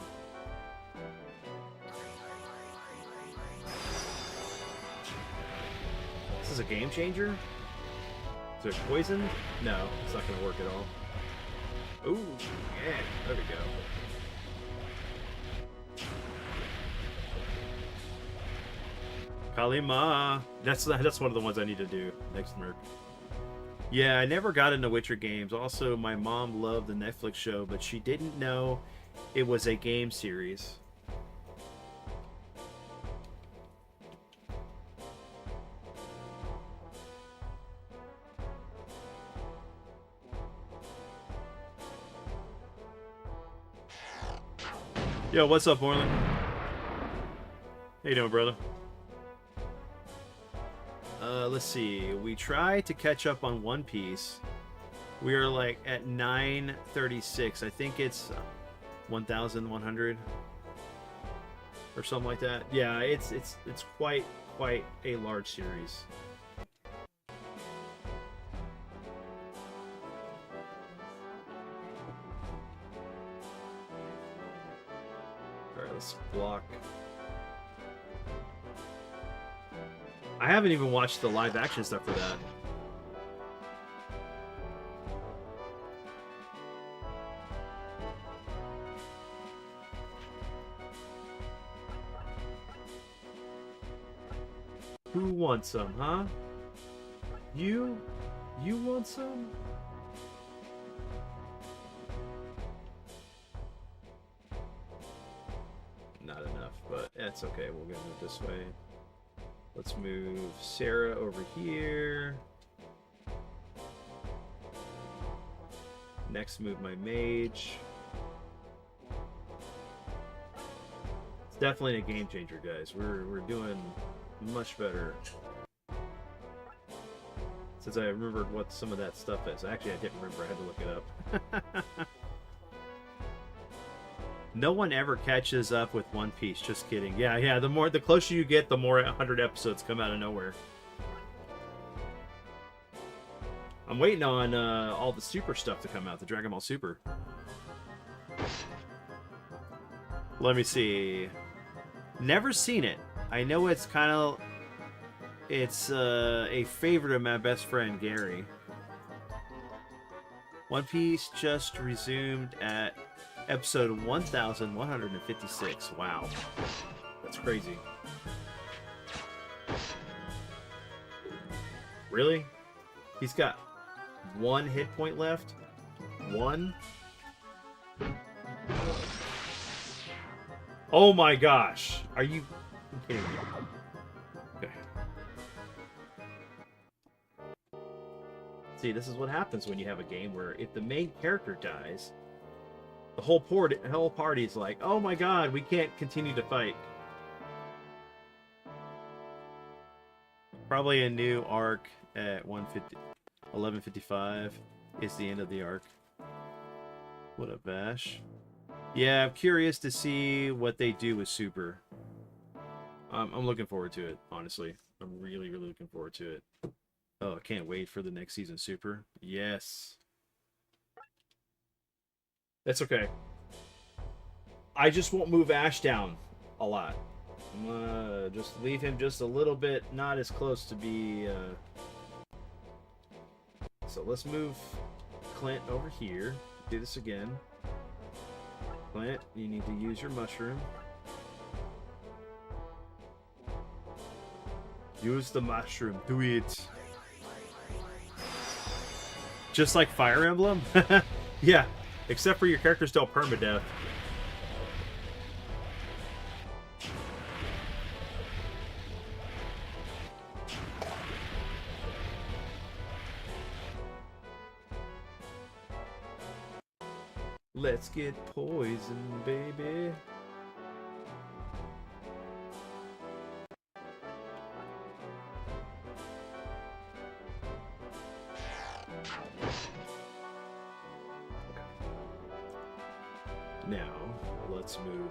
This is a game changer? Is it poisoned? No, it's not going to work at all. Ooh, yeah, there we go. Kalima. That's one of the ones I need to do next Merc. Yeah, I never got into Witcher games. Also, my mom loved the Netflix show, but she didn't know it was a game series. Yo, what's up, Orland? How you doing, brother? Let's see. We tried to catch up on One Piece. We are like at 936. I think it's 1,100. or something like that. Yeah, it's quite a large series. All right, let's block. I haven't even watched the live action stuff for that. Who wants some, huh? You? You want some? Not enough, but that's okay. We're gonna move this way. Let's move Sarah over here. Next, move my mage. It's definitely a game changer, guys. We're doing much better. Since I remembered what some of that stuff is. Actually, I didn't remember. I had to look it up. No one ever catches up with One Piece. Just kidding. Yeah. The closer you get, the more 100 episodes come out of nowhere. I'm waiting on all the Super stuff to come out. The Dragon Ball Super. Let me see. Never seen it. I know it's kind of... It's a favorite of my best friend, Gary. One Piece just resumed at episode 1156. Wow. That's crazy. Really? He's got one hit point left? One? Oh my gosh. Are you kidding me? Okay. See, this is what happens when you have a game where if the main character dies, the whole party's like, oh my god, we can't continue to fight. Probably a new arc at 1155 is the end of the arc. What a bash. Yeah, I'm curious to see what they do with Super. I'm looking forward to it, honestly. I'm really looking forward to it. Oh, I can't wait for the next season Super. Yes. That's okay. I just won't move Ash down a lot. I'm gonna just leave him just a little bit, not as close to be... So let's move Clint over here. Do this again. Clint, you need to use your mushroom. Use the mushroom. Do it. Just like Fire Emblem? Yeah, except for your characters don't permadeath. Let's get poisoned, baby. Now, let's move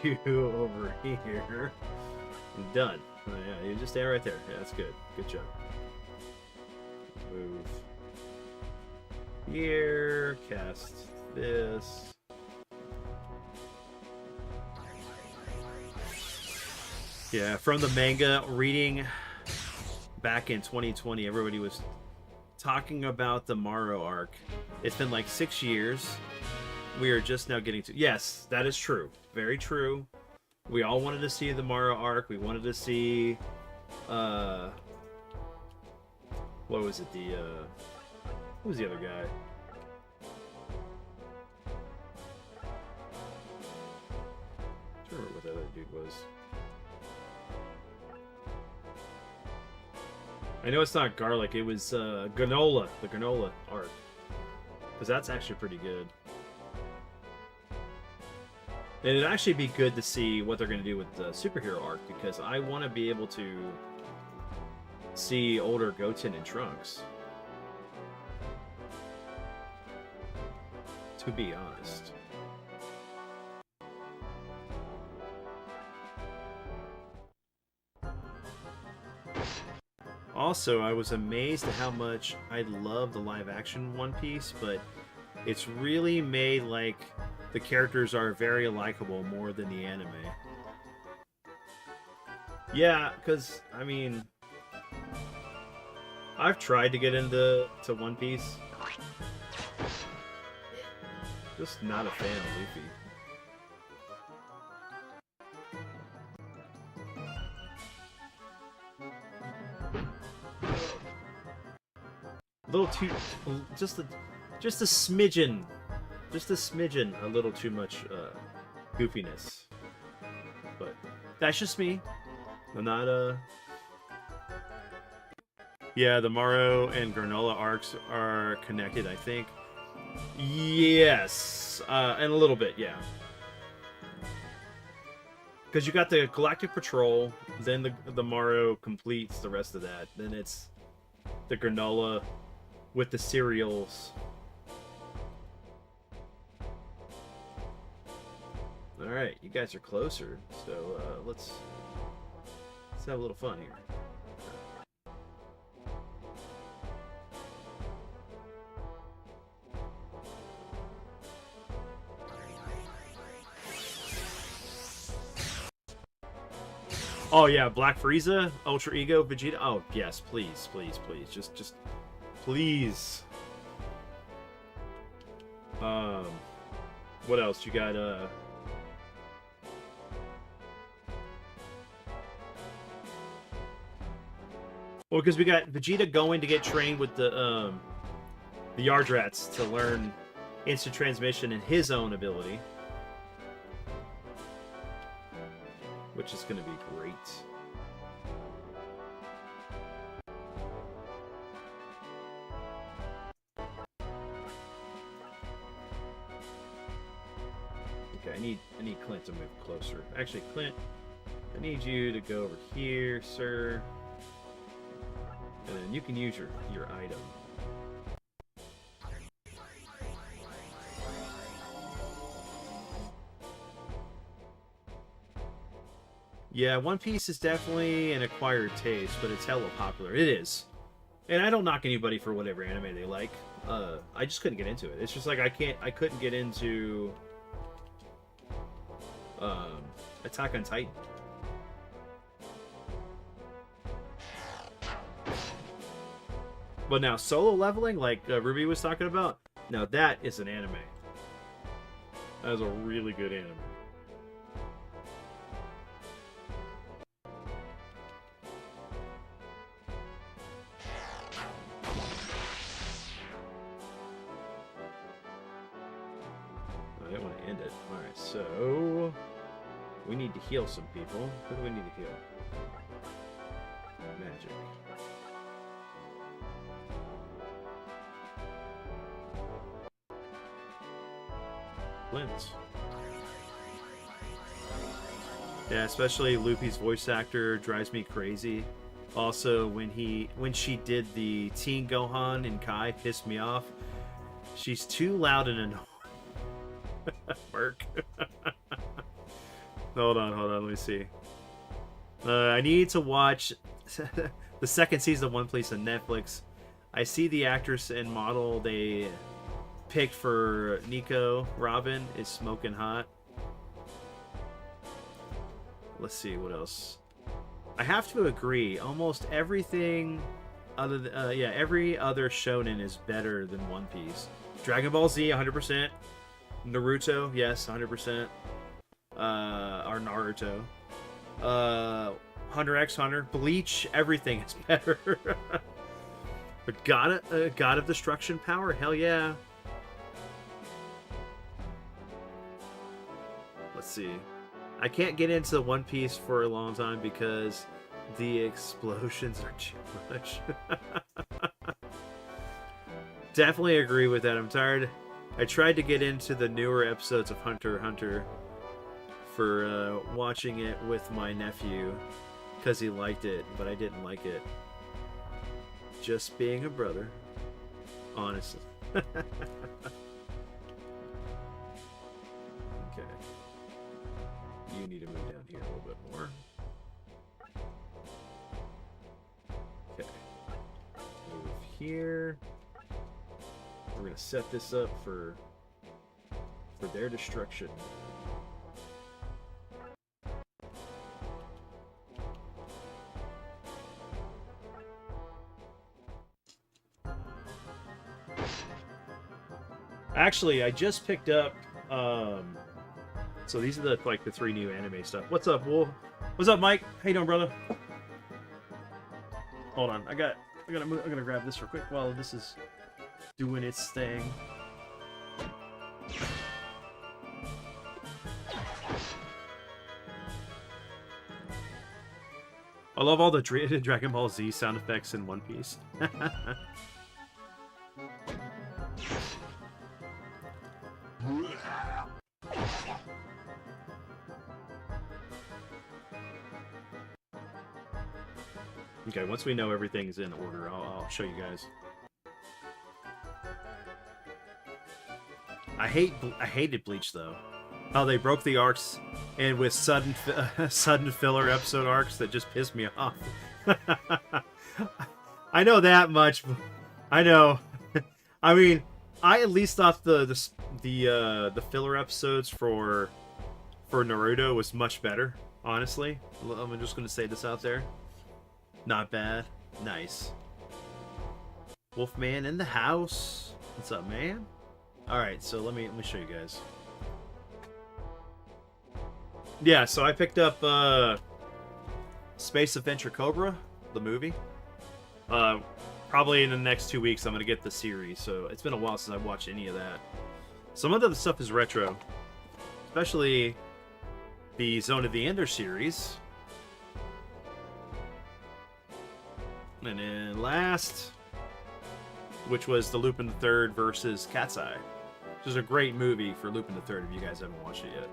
you over here. Done. Oh, yeah, you just stay right there. Yeah, that's good. Good job. Move here. Cast this. Yeah, from the manga reading back in 2020, everybody was talking about the Morrow arc. It's been like 6 years. We are just now getting to... Yes, that is true. Very true. We all wanted to see the Morrow arc. We wanted to see... what was it? Who was the other guy? I don't remember what that other dude was. I know it's not garlic. It was granola. The granola arc. Because that's actually pretty good. And it'd actually be good to see what they're going to do with the superhero arc, because I want to be able to see older Goten and Trunks. To be honest. Also, I was amazed at how much I love the live-action One Piece, but it's really made like the characters are very likable more than the anime. Yeah, because, I mean, I've tried to get into One Piece. Just not a fan of Luffy. A little too, just a smidgen, a little too much goofiness. But that's just me. I'm not Yeah, the Morrow and Granola arcs are connected, I think. Yes, and a little bit, yeah. Because you got the Galactic Patrol, then the Morrow completes the rest of that. Then it's the Granola with the cereals. All right, you guys are closer, so let's have a little fun here. Oh yeah, Black Frieza, Ultra Ego, Vegeta. Oh yes, please, please, please, just please. What else you got? Well, because we got Vegeta going to get trained with the Yardrats to learn instant transmission and his own ability, which is going to be great. Okay, I need Clint to move closer. Actually, Clint, I need you to go over here, sir. And then you can use your item. Yeah, One Piece is definitely an acquired taste, but it's hella popular. It is. And I don't knock anybody for whatever anime they like. I just couldn't get into it. It's just like I couldn't get into Attack on Titan. But now solo leveling, like Ruby was talking about, now that is an anime. That is a really good anime. I didn't want to end it. Alright, so we need to heal some people. Who do we need to heal? Magic. Lens. Yeah, especially Luffy's voice actor drives me crazy. Also, when she did the Teen Gohan in Kai, pissed me off. She's too loud and annoying. Merc. Hold on, let me see. I need to watch the second season of One Piece on Netflix. I see the actress and model they picked for Nico Robin is smoking hot. Let's see what else. I have to agree, almost everything other than, every other shonen is better than One Piece. Dragon Ball Z 100%. Naruto, yes, 100%. Or Naruto. Hunter x Hunter, Bleach, everything is better. But God of Destruction Power, hell yeah. Let's see. I can't get into One Piece for a long time because the explosions are too much. Definitely agree with that. I'm tired. I tried to get into the newer episodes of Hunter x Hunter for watching it with my nephew because he liked it, but I didn't like it. Just being a brother. Honestly. Okay. You need to move down here a little bit more. Okay. here. We're gonna set this up for their destruction. Actually, I just picked up. So these are the 3 new anime stuff. What's up, Wolf? What's up, Mike? How you doing, brother? Hold on, I'm gonna grab this real quick while this is doing its thing. I love all the Dragon Ball Z sound effects in One Piece. Okay, once we know everything's in order, I'll show you guys. I hated Bleach though. How they broke the arcs and with sudden filler episode arcs that just pissed me off. I know that much. I know. I mean, I at least thought the filler episodes for Naruto was much better. Honestly, I'm just gonna say this out there. Not bad. Nice. Wolfman in the house. What's up, man? Alright, so let me show you guys. Yeah, so I picked up Space Adventure Cobra, the movie. Probably in the next 2 weeks I'm going to get the series, so it's been a while since I've watched any of that. Some of the stuff is retro. Especially the Zone of the Ender series. And then last, which was the Lupin the Third versus Cat's Eye, which is a great movie for Lupin the Third if you guys haven't watched it yet.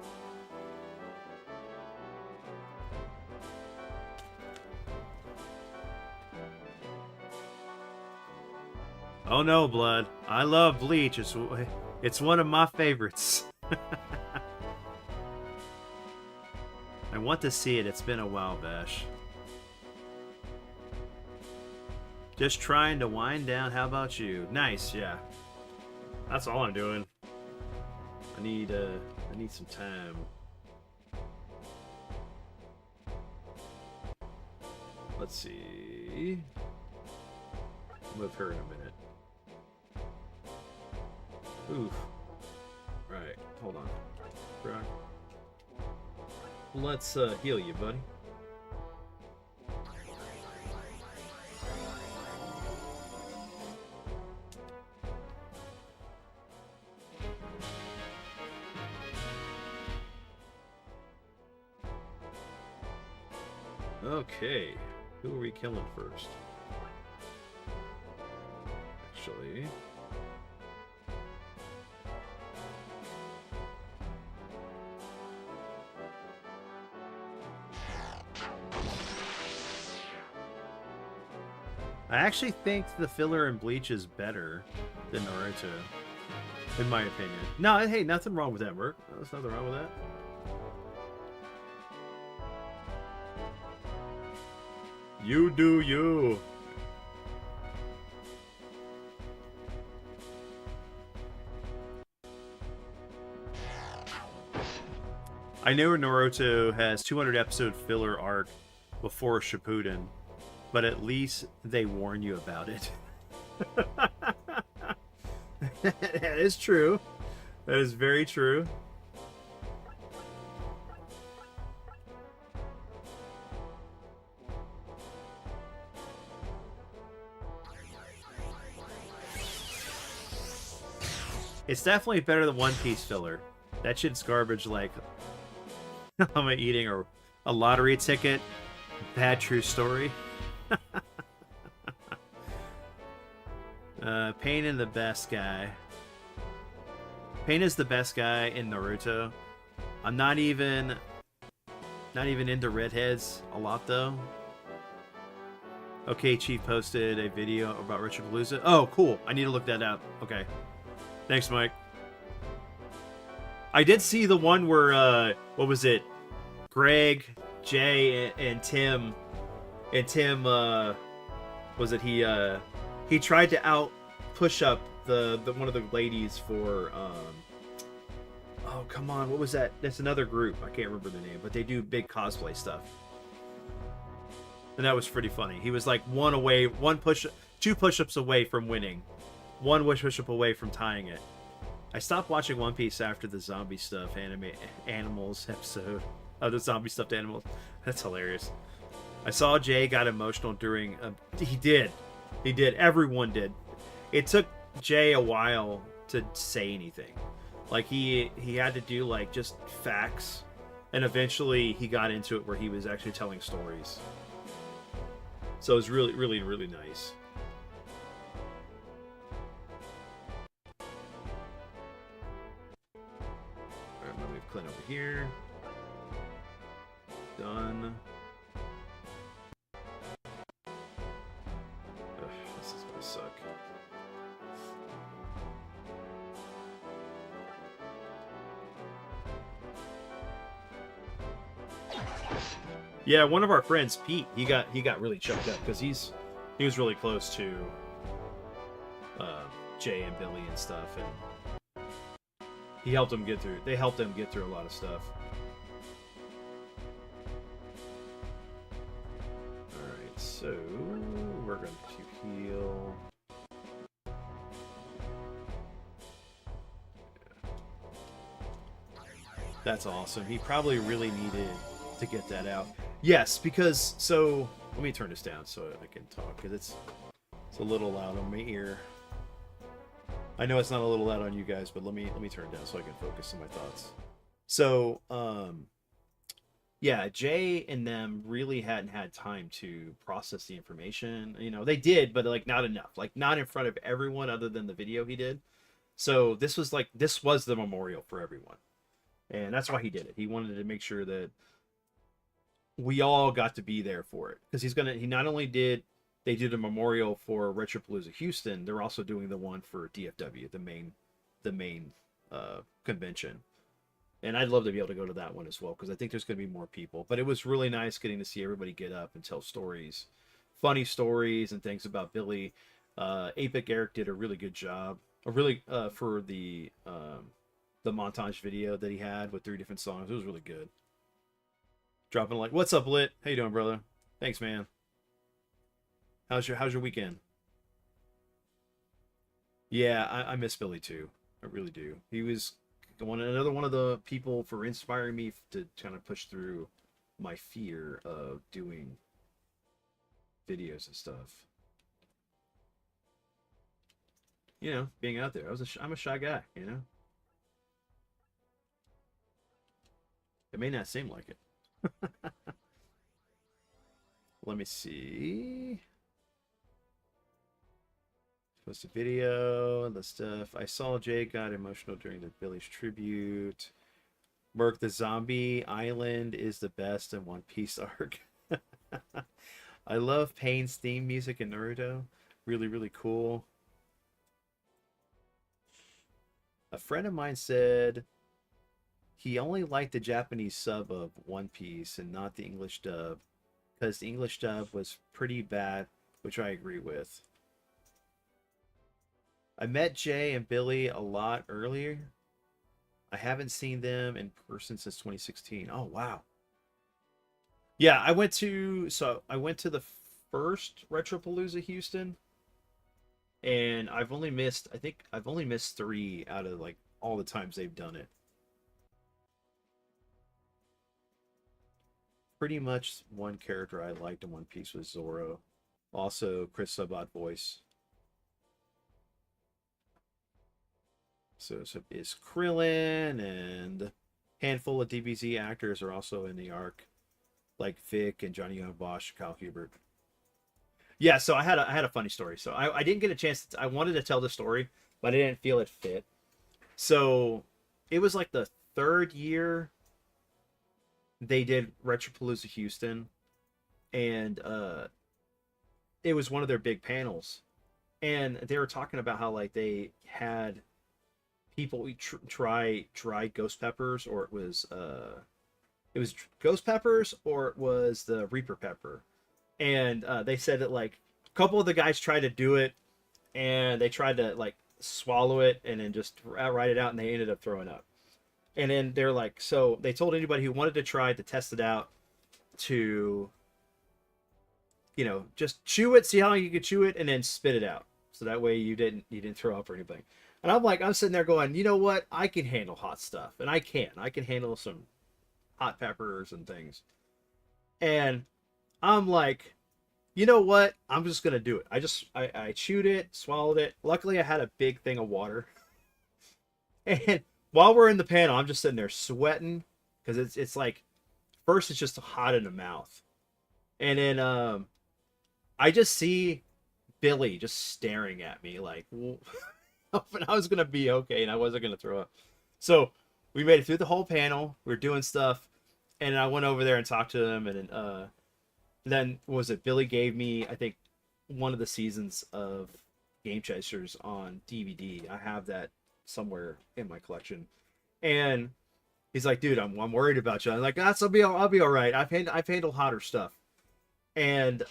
Oh no, Blood. I love Bleach. It's one of my favorites. I want to see it. It's been a while, Bash. Just trying to wind down. How about you? Nice, yeah. That's all I'm doing. I need some time. Let's see. Move her in a minute. Oof. Right, hold on. Brock. Let's heal you, buddy. Okay, who are we killing first? Actually, I actually think the filler in Bleach is better than Naruto, in my opinion. No, hey, nothing wrong with that, Merc. There's nothing wrong with that. You do you. I know Naruto has 200 episode filler arc before Shippuden, but at least they warn you about it. That is true. That is very true. It's definitely better than One Piece filler. That shit's garbage like I'm eating a lottery ticket. Bad true story. Pain is the best guy. Pain is the best guy in Naruto. I'm not even into redheads a lot though. Okay, Chief posted a video about Richard Palooza. Oh, cool. I need to look that up. Okay. Thanks, Mike. I did see the one where, what was it? Greg, Jay, and Tim, was it he he tried to out push up the one of the ladies for oh come on, what was that? That's another group. I can't remember the name, but they do big cosplay stuff. And that was pretty funny. He was like two push-ups away from winning. One push-up away from tying it. I stopped watching One Piece after the zombie stuff animals episode of the zombie stuffed animals. That's hilarious. I saw Jay got emotional during he did. Everyone did. It took Jay a while to say anything. Like he had to do like just facts, and eventually he got into it where he was actually telling stories. So it was really, really, really nice. Alright, I'm gonna move Clint over here. Done. Ugh, this is gonna suck. Yeah, one of our friends, Pete, he got really choked up because he was really close to Jay and Billy and stuff, and he helped him get through. They helped him get through a lot of stuff. All right, so we're going to heal. That's awesome. He probably really needed to get that out. Yes, because so let me turn this down so I can talk because it's a little loud on my ear. I know it's not a little loud on you guys, but let me turn it down so I can focus on my thoughts. So yeah, Jay and them really hadn't had time to process the information. You know, they did, but like not enough. Like not in front of everyone other than the video he did. So this was the memorial for everyone. And that's why he did it. He wanted to make sure that we all got to be there for it, because he not only did they did a memorial for Retropalooza Houston, they're also doing the one for DFW, the main convention, and I'd love to be able to go to that one as well, because I think there's going to be more people. But it was really nice getting to see everybody get up and tell stories, funny stories and things about Billy. 8-Bit Eric did a really good job, for the montage video that he had with 3 different songs. It was really good. Dropping like, what's up, Lit? How you doing, brother? Thanks, man. How's your weekend? Yeah, I miss Billy too. I really do. He was another one of the people for inspiring me to kind of push through my fear of doing videos and stuff. You know, being out there. I'm a shy guy, you know? It may not seem like it. Let me see. Post a video and the stuff. I saw Jay got emotional during the Billy's tribute. Merc the Zombie Island is the best in One Piece arc. I love Pain's theme music in Naruto. Really, really cool. A friend of mine said he only liked the Japanese sub of One Piece and not the English dub, because the English dub was pretty bad, which I agree with. I met Jay and Billy a lot earlier. I haven't seen them in person since 2016. Oh, wow. Yeah, I went to the first Retropalooza Houston, and I think I've only missed 3 out of like all the times they've done it. Pretty much one character I liked in One Piece was Zoro. Also, Chris Sabat voice. So is Krillin, and a handful of DBZ actors are also in the arc, like Vic and Johnny Young Bosch, Kyle Hubert. Yeah, so I had a funny story. So I didn't get a chance. I wanted to tell the story, but I didn't feel it fit. So it was like the 3rd year they did Retropalooza Houston, and it was one of their big panels, and they were talking about how like they had people try dried ghost peppers, or it was ghost peppers, or it was the Reaper pepper, and they said that like a couple of the guys tried to do it and they tried to like swallow it and then just write it out, and they ended up throwing up. And then they're like, so they told anybody who wanted to try to test it out to, you know, just chew it, see how long you could chew it, and then spit it out. So that way you didn't throw up or anything. And I'm sitting there going, you know what? I can handle hot stuff, and I can handle some hot peppers and things. And I'm like, you know what? I'm just gonna do it. I chewed it, swallowed it. Luckily, I had a big thing of water. And while we're in the panel, I'm just sitting there sweating because it's like, first it's just hot in the mouth, and then I just see Billy just staring at me like, hoping I was gonna be okay and I wasn't gonna throw up. So we made it through the whole panel. We were doing stuff, and I went over there and talked to them, and then was it Billy gave me, I think, one of the seasons of Game Chasers on DVD. I have that somewhere in my collection, and he's like, dude, I'm worried about you. I'm like, I'll be all right. I've handled hotter stuff. And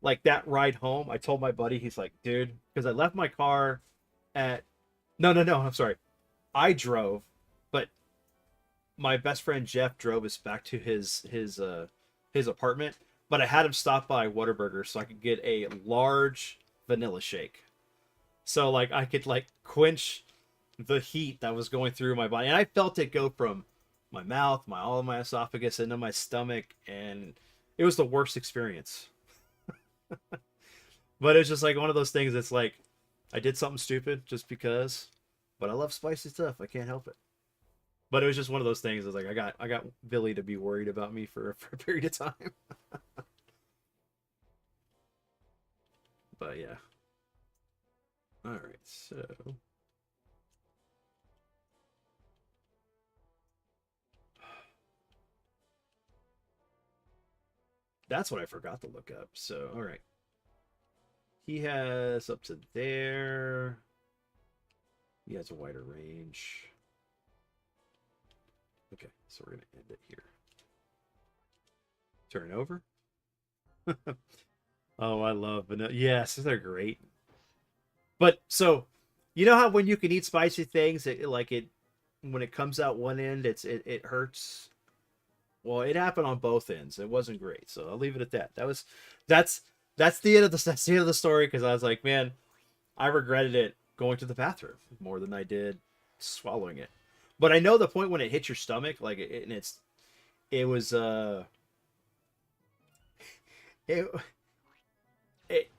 like that ride home, I told my buddy, he's like, dude, because I left my car at no, I'm sorry, I drove, but my best friend Jeff drove us back to his apartment, but I had him stop by Whataburger so I could get a large vanilla shake, so like I could like quench the heat that was going through my body. And I felt it go from my mouth, all of my esophagus, into my stomach, and it was the worst experience. But it's just like one of those things that's like, I did something stupid just because, but I love spicy stuff. I can't help it. But it was just one of those things. It's like I got Billy to be worried about me for a period of time. But yeah. All right, so that's what I forgot to look up. So, all right. He has up to there. He has a wider range. Okay, so we're going to end it here. Turn over. Oh, I love vanilla. Yes, they're great. But so, you know how when you can eat spicy things, when it comes out one end, it hurts. Well, it happened on both ends. It wasn't great, so I'll leave it at that. That's the end of the story, because I was like, man, I regretted it going to the bathroom more than I did swallowing it. But I know the point when it hits your stomach, like it was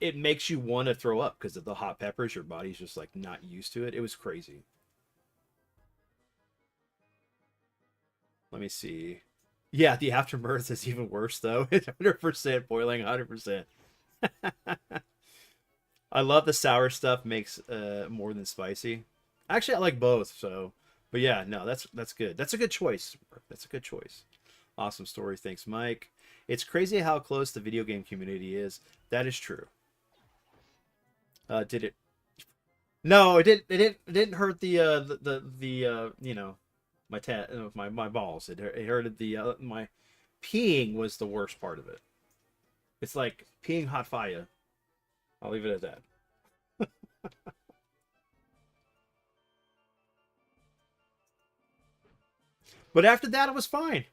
it makes you want to throw up because of the hot peppers. Your body's just like not used to it. It was crazy. Let me see. Yeah, the aftermath is even worse though. It's 100% boiling, 100%. I love the sour stuff makes more than spicy. Actually, I like both. So, but yeah, no, that's good. That's a good choice. That's a good choice. Awesome story. Thanks, Mike. It's crazy how close the video game community is. That is true. Did it? No, it didn't. It didn't hurt the you know, my balls. It hurted the my peeing was the worst part of it. It's like peeing hot fire. I'll leave it at that. But after that, it was fine.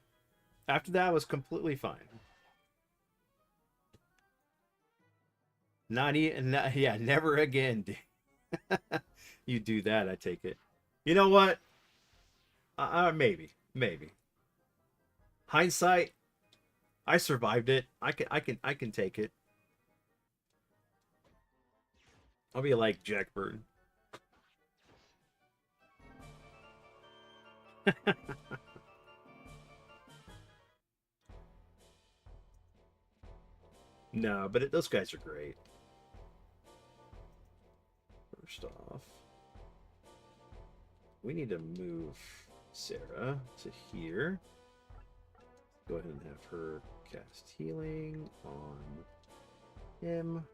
After that, it was completely fine. Yeah, never again. You do that, I take it. You know what? Maybe. Hindsight, I survived it. I can take it. I'll be like Jackburton. No, but those guys are great. First off, we need to move Sarah to here. Go ahead and have her cast healing on him.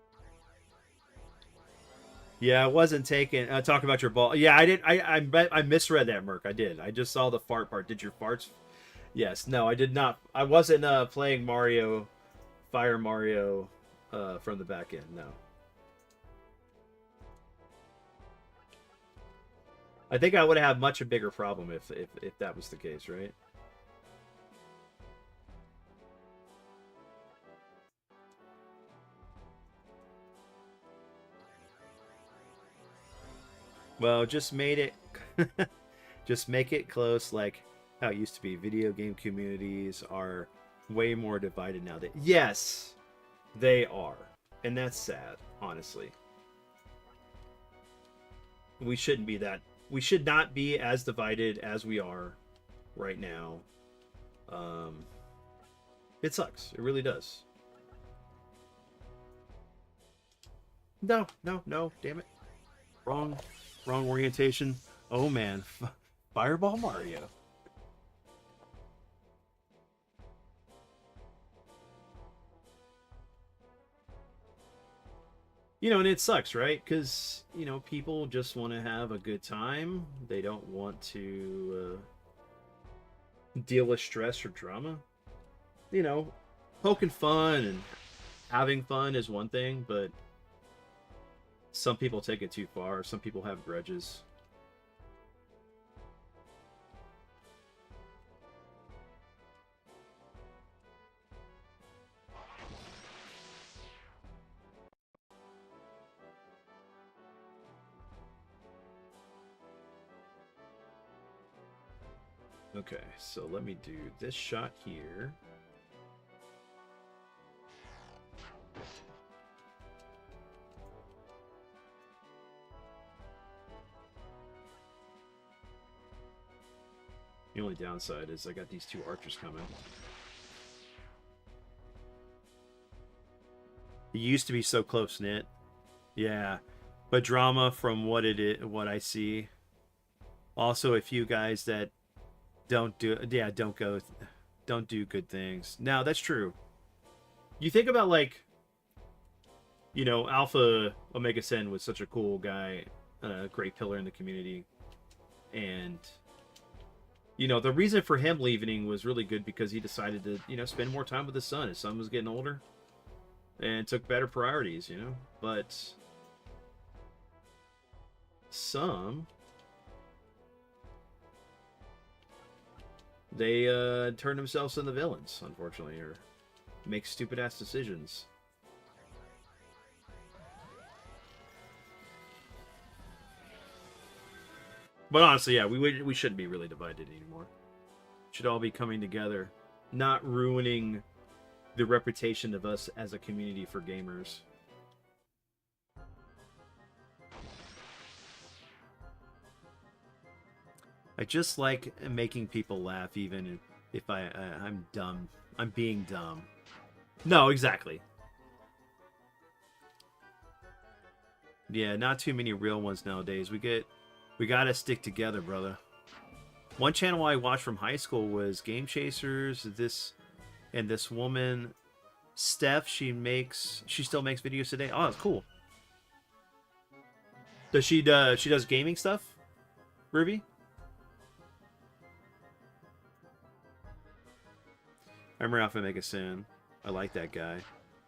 Yeah, I wasn't taking. Talk about your ball. Yeah, I did. I misread that, Merc. I did. I just saw the fart part. Did your farts? Yes. No, I did not. I wasn't playing Mario, Fire Mario, from the back end. No. I think I would have much a bigger problem if that was the case, right? Well, just made it just make it close like how it used to be. Video game communities are way more divided now. That yes, they are. And that's sad, honestly. We shouldn't be that. We should not be as divided as we are right now. It sucks. It really does. No, no, no, damn it. Wrong orientation. Oh man. Fireball Mario. You know, and it sucks, right? Because, you know, people just want to have a good time. They don't want to deal with stress or drama. You know, poking fun and having fun is one thing, but some people take it too far. Some people have grudges. Okay, so let me do this shot here. The only downside is I got these two archers coming. It used to be so close knit. Yeah, but drama from what I see. Also, a few guys that don't do good things. Now that's true. You think about like, you know, Alpha Omega Sen was such a cool guy, a great pillar in the community, and you know the reason for him leaving was really good because he decided to, you know, spend more time with his son. His son was getting older, and took better priorities, you know. But some they turn themselves into villains, unfortunately, or make stupid ass decisions. But honestly, yeah, we shouldn't be really divided anymore. Should all be coming together, not ruining the reputation of us as a community for gamers. I just like making people laugh, even if I'm dumb. I'm being dumb. No, exactly. Yeah, not too many real ones nowadays. We gotta stick together, brother. One channel I watched from high school was Game Chasers. This woman, Steph, she still makes videos today. Oh, that's cool. She does gaming stuff, Ruby? I remember Alpha Mega Sin. I like that guy.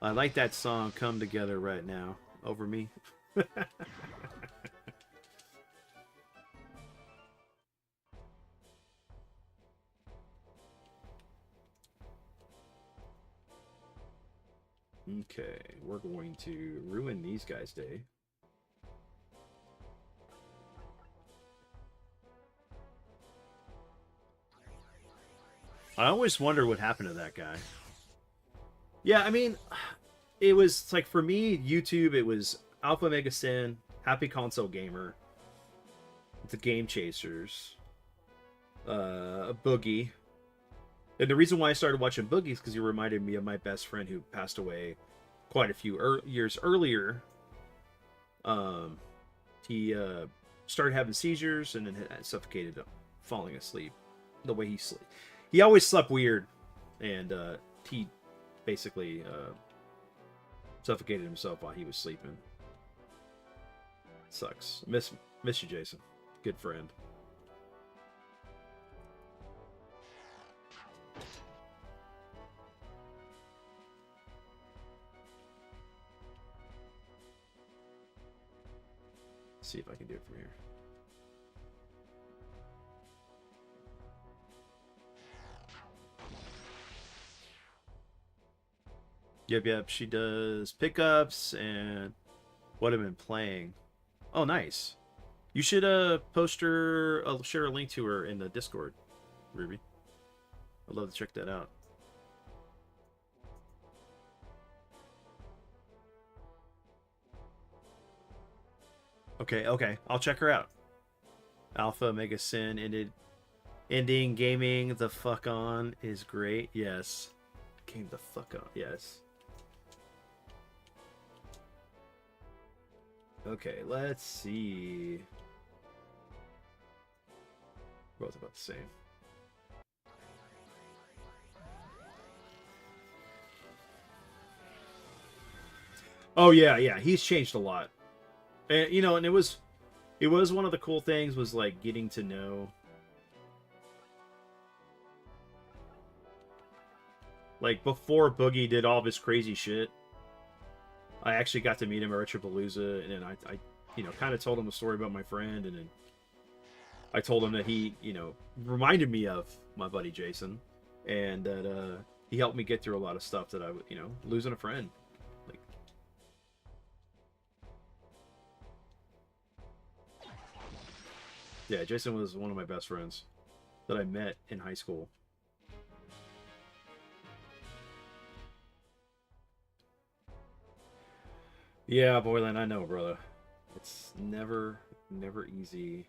I like that song, Come Together Right Now, over me. Okay, we're going to ruin these guys' day. I always wonder what happened to that guy. Yeah, I mean, it was like for me, YouTube, it was Alpha Mega Sin, Happy Console Gamer, the Game Chasers, Boogie. And the reason why I started watching Boogie is because he reminded me of my best friend who passed away quite a few years earlier. He started having seizures and then suffocated, falling asleep. The way he always slept weird, and he basically suffocated himself while he was sleeping. Sucks. Miss you, Jason. Good friend. See if I can do it from here. Yep. She does pickups and what I've been playing. Oh, nice. You should share a link to her in the Discord, Ruby. I'd love to check that out. Okay. I'll check her out. Alpha Mega Sin ending gaming the fuck on is great. Yes. Game the fuck on. Yes. Okay, let's see. Both about the same. Oh yeah. He's changed a lot. And and it was one of the cool things was like getting to know, like, before Boogie did all this crazy shit. I actually got to meet him at Retropalooza, and then I kind of told him a story about my friend, and then I told him that he, reminded me of my buddy Jason, and that he helped me get through a lot of stuff that I, losing a friend. Like, yeah, Jason was one of my best friends that I met in high school. Yeah, Boylan, I know, brother. It's never easy.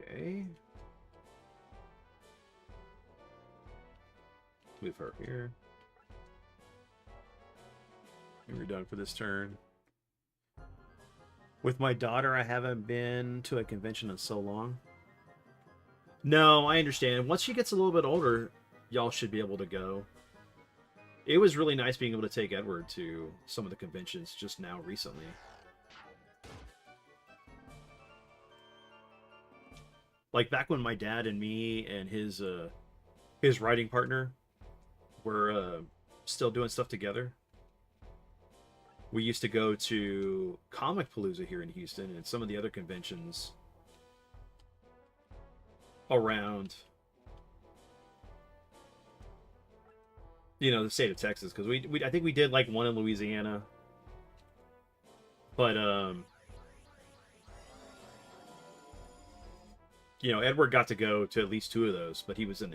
Okay. Move her here. And we're done for this turn. With my daughter, I haven't been to a convention in so long. No, I understand. Once she gets a little bit older, y'all should be able to go. It was really nice being able to take Edward to some of the conventions just now recently. Like back when my dad and me and his writing partner were still doing stuff together. We used to go to Comic Palooza here in Houston and some of the other conventions around, the state of Texas, because I think we did like one in Louisiana, but Edward got to go to at least 2 of those, but he was a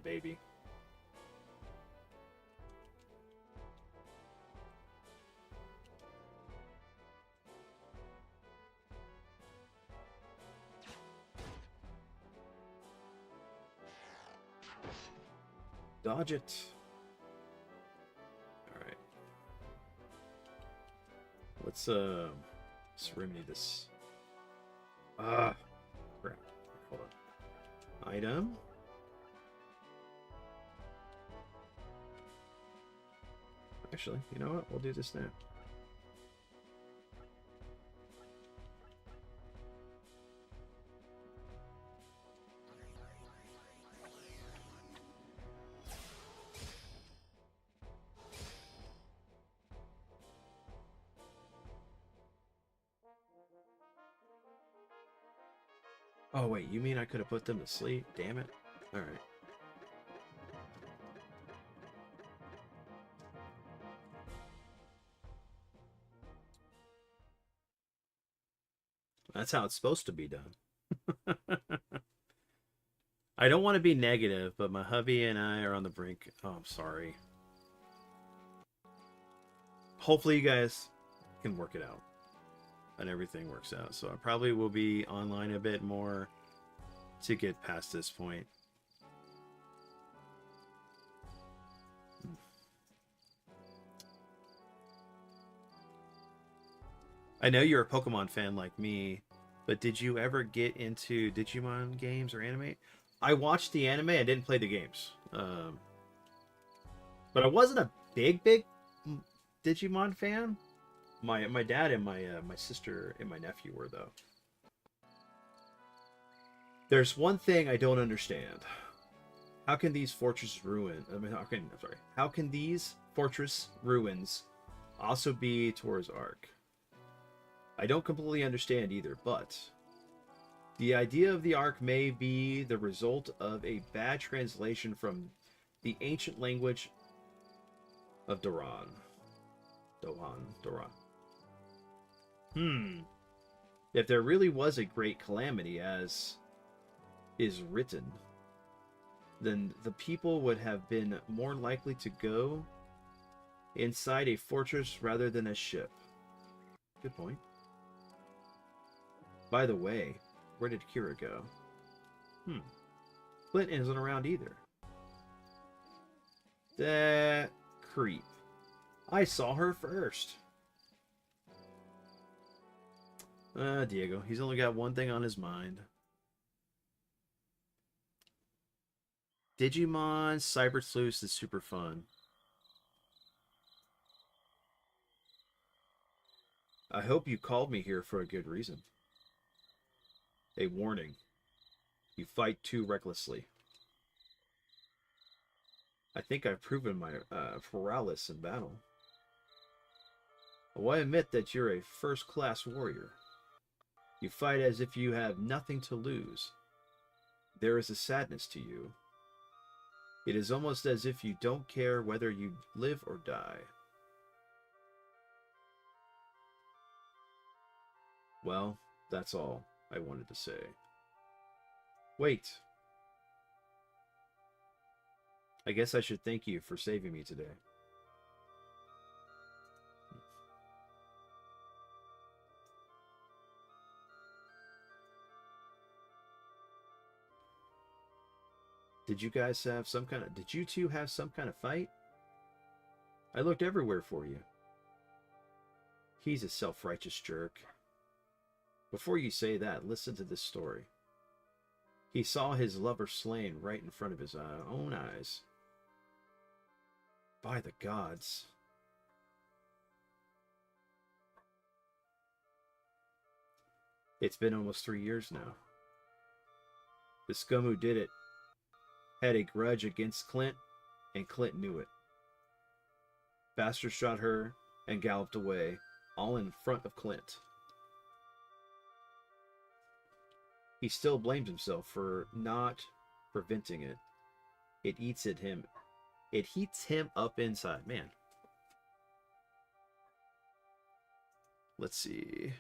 baby. Dodge it. All right. Let's remedy this. Crap. Hold on. Item. Actually, you know what? We'll do this now. Oh, wait, you mean I could have put them to sleep? Damn it. Alright. That's how it's supposed to be done. I don't want to be negative, but my hubby and I are on the brink. Oh, I'm sorry. Hopefully you guys can work it out. And everything works out. So I probably will be online a bit more to get past this point. I know you're a Pokemon fan like me, but did you ever get into Digimon games or anime? I watched the anime, I didn't play the games. But I wasn't a big Digimon fan. My dad and my sister and my nephew were, though. There's one thing I don't understand. How can these fortress ruin? I mean, How can these fortress ruins also be Tor's Ark? I don't completely understand either, but the idea of the Ark may be the result of a bad translation from the ancient language of Doran. Doran. If there really was a great calamity, as is written, then the people would have been more likely to go inside a fortress rather than a ship. Good point. By the way, where did Kira go? Clint isn't around either. That creep. I saw her first. Diego. He's only got one thing on his mind. Digimon Cyber Sleuth is super fun. I hope you called me here for a good reason. A warning. You fight too recklessly. I think I've proven my prowess in battle. Well, I admit that you're a first-class warrior. You fight as if you have nothing to lose. There is a sadness to you. It is almost as if you don't care whether you live or die. Well, that's all I wanted to say. Wait. I guess I should thank you for saving me today. Did you two have some kind of fight? I looked everywhere for you. He's a self-righteous jerk. Before you say that, listen to this story. He saw his lover slain right in front of his own eyes. By the gods. It's been almost 3 years now. The scum who did it had a grudge against Clint, and Clint knew it. Bastard shot her and galloped away, all in front of Clint. He still blames himself for not preventing it. It eats at him. It heats him up inside. Man. Let's see.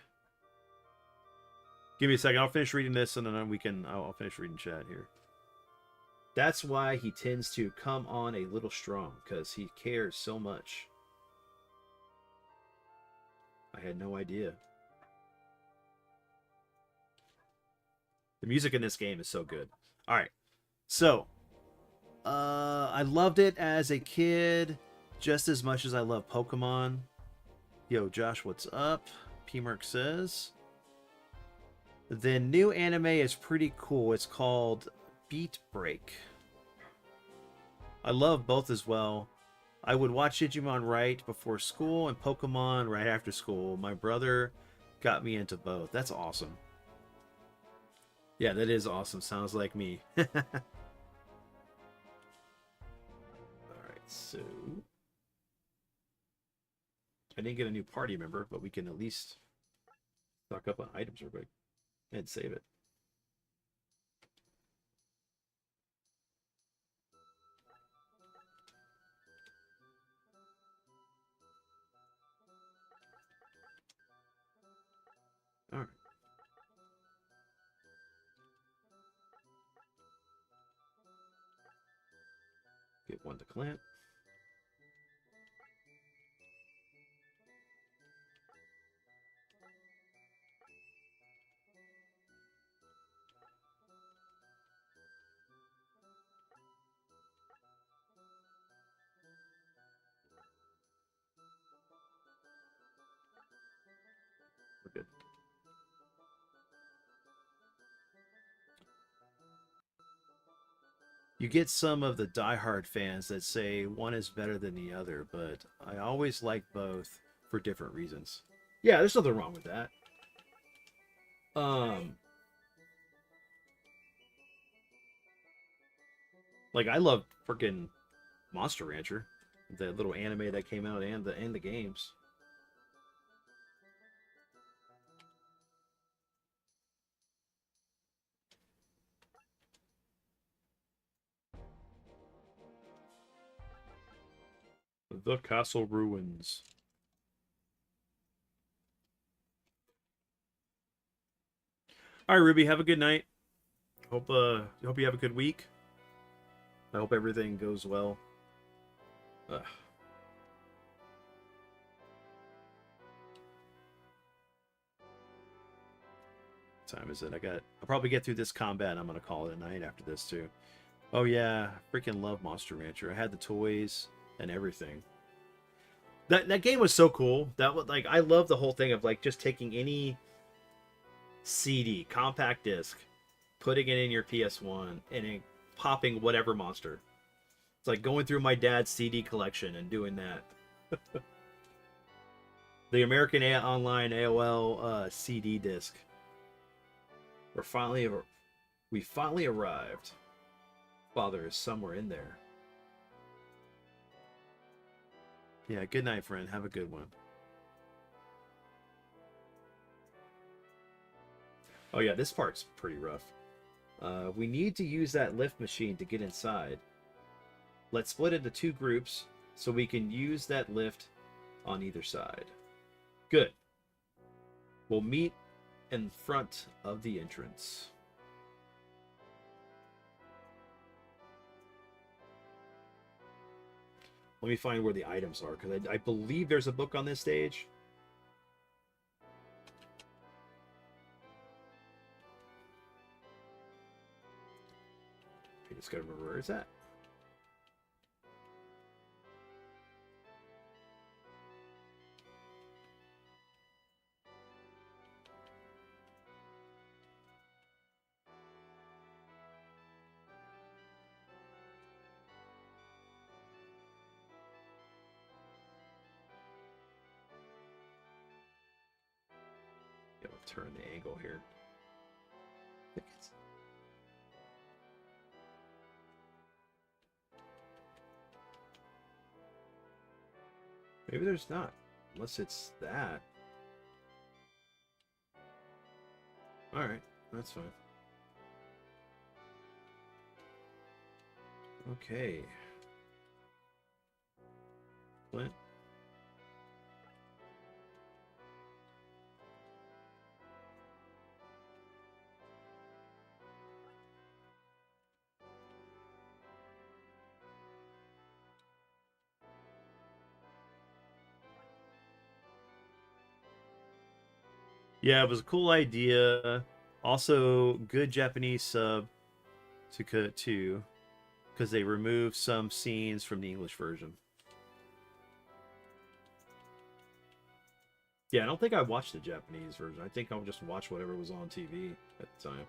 Give me a second. I'll finish reading this and then I'll finish reading chat here. That's why he tends to come on a little strong, because he cares so much. I had no idea. The music in this game is so good. All right. So, I loved it as a kid just as much as I love Pokemon. Yo, Josh, what's up? P-Merc says. The new anime is pretty cool. It's called Beat Break. I love both as well. I would watch Digimon right before school and Pokemon right after school. My brother got me into both. That's awesome. Yeah, that is awesome. Sounds like me. Alright, so... I didn't get a new party member, but we can at least stock up on items real quick and save it. Alright. Get one to Clint. We're good. You get some of the diehard fans that say one is better than the other, but I always like both for different reasons. Yeah, there's nothing wrong with that. Like, I love freaking Monster Rancher, the little anime that came out, and the games. The castle ruins. All right, Ruby, have a good night. Hope you have a good week. I hope everything goes well. Ugh. What time is it? I'll probably get through this combat. I'm gonna call it a night after this too. Oh yeah, freaking love Monster Rancher. I had the toys and everything. That game was so cool. That was like, I love the whole thing of like just taking any CD, compact disc, putting it in your PS1, and then popping whatever monster. It's like going through my dad's CD collection and doing that. The American Online AOL CD disc. We finally arrived. Father is somewhere in there. Yeah, good night, friend. Have a good one. Oh yeah, this part's pretty rough. We need to use that lift machine to get inside. Let's split into 2 groups so we can use that lift on either side. Good. We'll meet in front of the entrance. Let me find where the items are, because I believe there's a book on this stage. I just gotta remember where it's at. Turn the angle here. Maybe there's not, unless it's that. Alright, that's fine. Okay. Flint. Yeah, it was a cool idea. Also, good Japanese sub to cut too, because they removed some scenes from the English version. Yeah, I don't think I watched the Japanese version. I think I'll just watch whatever was on TV at the time.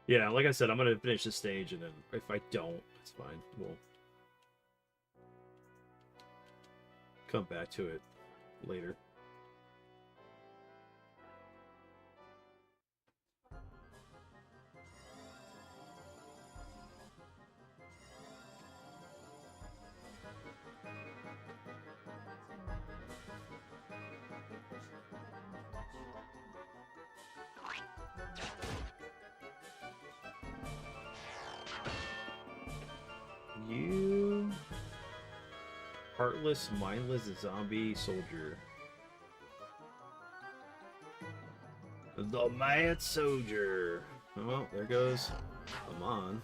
Yeah, like I said, I'm gonna finish this stage, and then if I don't, it's fine. We'll come back to it later. You heartless, mindless zombie soldier. The mad soldier. Oh, there goes Amon.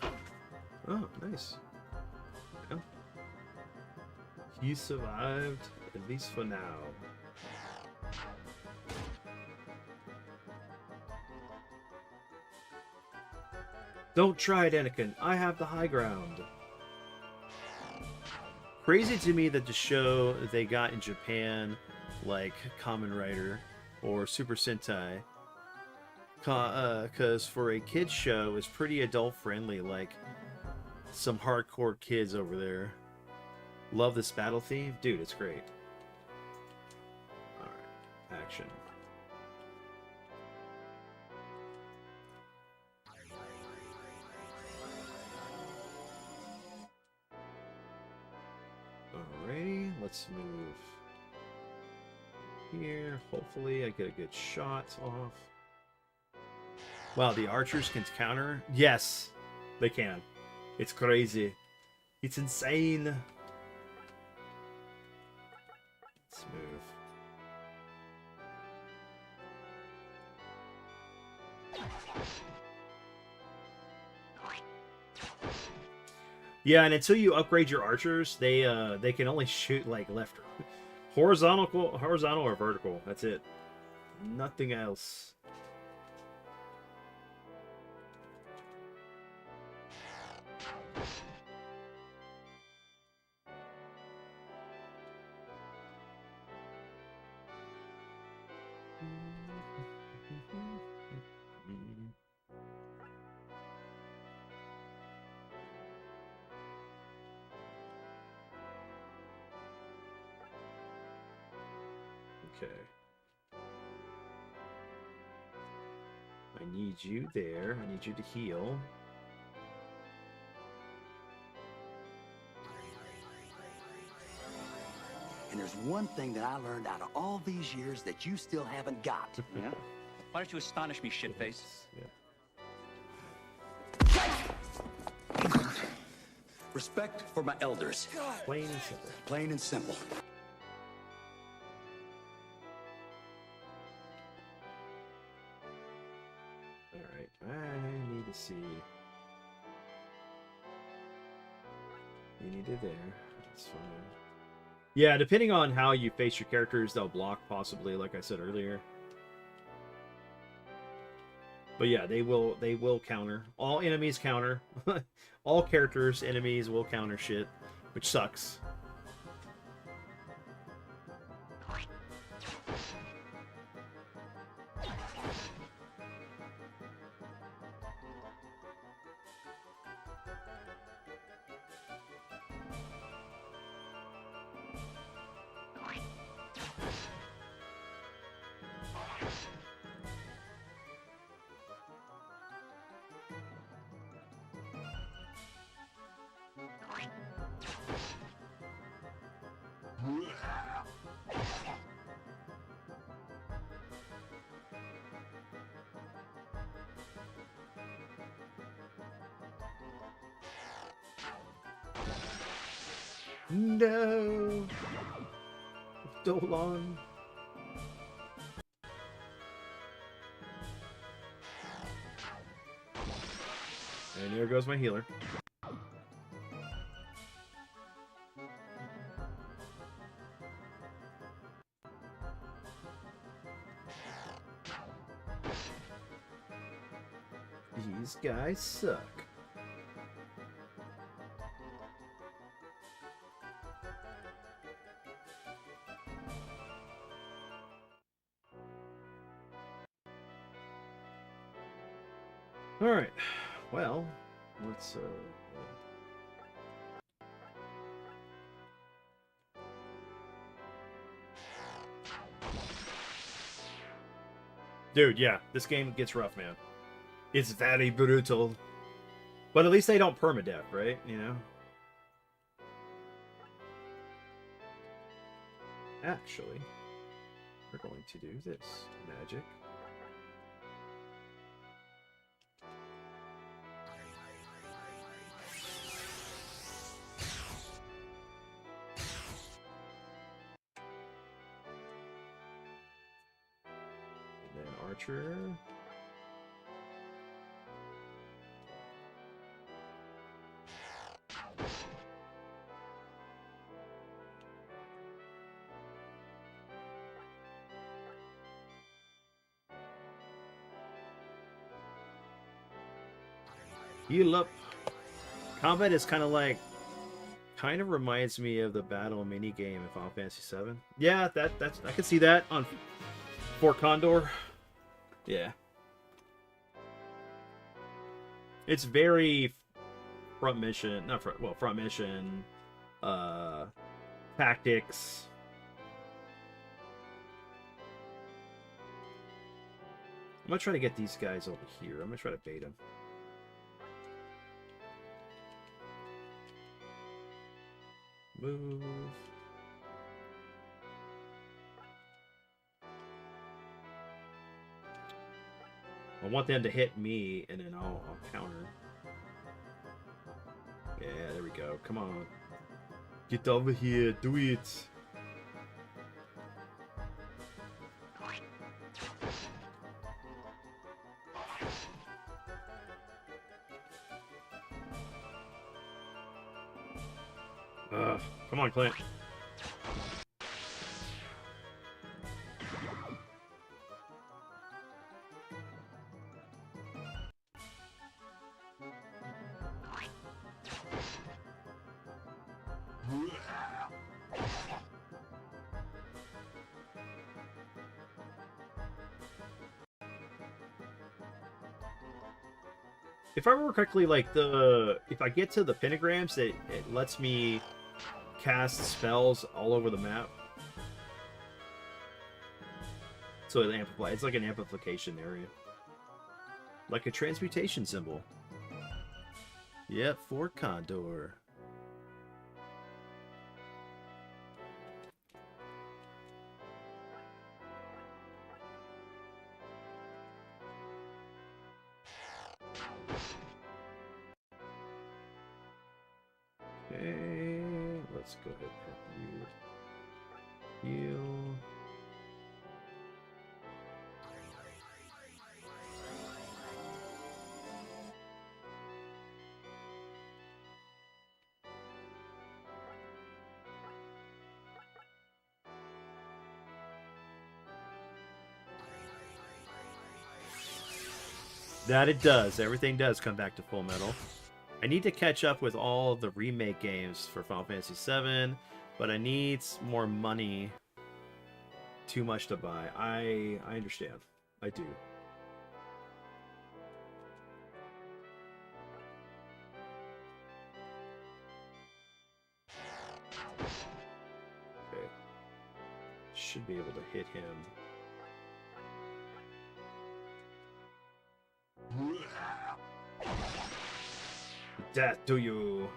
Oh, nice. Yeah. He survived, at least for now. Don't try it, Anakin. I have the high ground. Crazy to me that the show they got in Japan, like Kamen Rider or Super Sentai, because for a kid's show, it's pretty adult friendly. Like some hardcore kids over there love this battle theme, dude. It's great. All right, action. Alrighty, let's move here. Hopefully I get a good shot off. Wow, the archers can counter? Yes, they can. It's crazy. It's insane. Let's move. Yeah, and until you upgrade your archers, they can only shoot like left, horizontal or vertical. That's it. Nothing else. Okay. I need you there. I need you to heal. And there's one thing that I learned out of all these years that you still haven't got. Yeah? Why don't you astonish me, shitface? Yeah. Respect for my elders. Plain and simple. Plain and simple. Alright, I need to see. You need it there. That's fine. Yeah, depending on how you face your characters, they'll block possibly, like I said earlier. But yeah, they will counter. All enemies counter. All characters, enemies will counter shit, which sucks. No! Dolan. And there goes my healer. These guys suck. All right. Well, let's Dude, yeah, this game gets rough, man. It's very brutal. But at least they don't permadeath, right? You know? Actually, we're going to do this. Magic. And then Archer. Heal up. Combat is kind of like Kind of reminds me of the battle mini game in Final Fantasy VII. Yeah, that's I can see that on Fort Condor. Yeah. It's very front mission, not front, well, front mission, tactics. I'm gonna try to get these guys over here. I'm gonna try to bait them. Move. I want them to hit me, and then I'll counter. Yeah, there we go. Come on. Get over here. Do it. Come on, Clint. If I remember correctly, like if I get to the pentagrams, it lets me cast spells all over the map. So it amplifies. It's like an amplification area, like a transmutation symbol. Yep, Fort Condor. Okay, let's go ahead and heal. That it does. Everything does come back to full metal. I need to catch up with all of the remake games for Final Fantasy VII, but I need more money. Too much to buy. I understand. I do. Okay. Should be able to hit him. Death to you.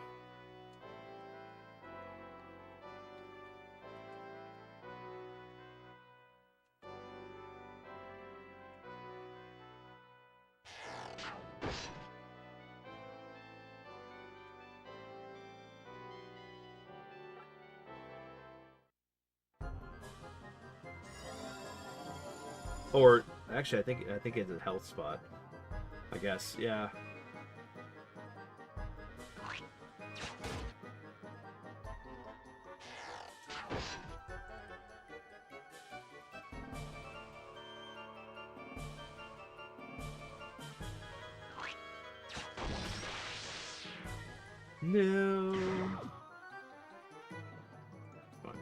Or actually, I think it's a health spot. I guess, yeah. No. Fine.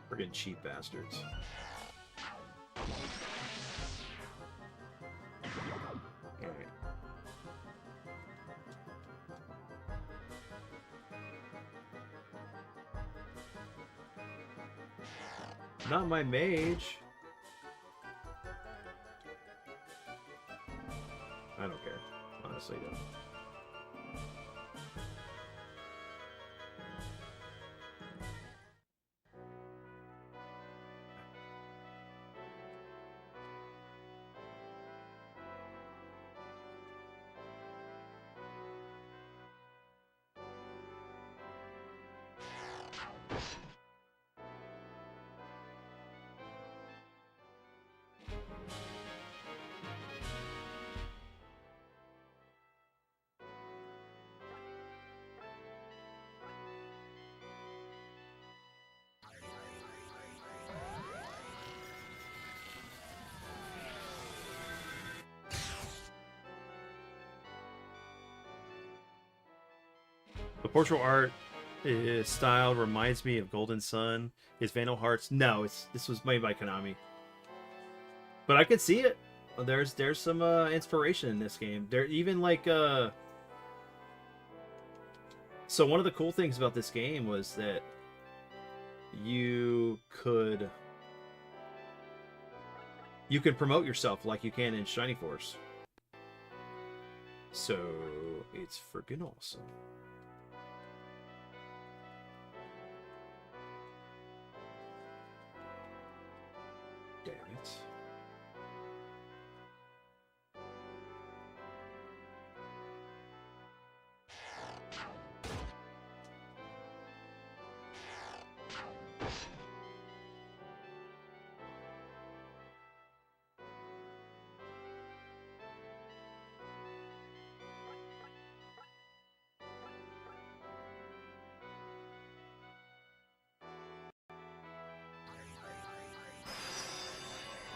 Friggin' cheap bastards. Alright. Not my mage. I don't care. Honestly, don't. The portrait art style reminds me of Golden Sun. Is Vandal Hearts? No, this was made by Konami. But I could see it. There's some inspiration in this game. There even like So one of the cool things about this game was that you could promote yourself like you can in Shining Force. So it's freaking awesome. Damn it.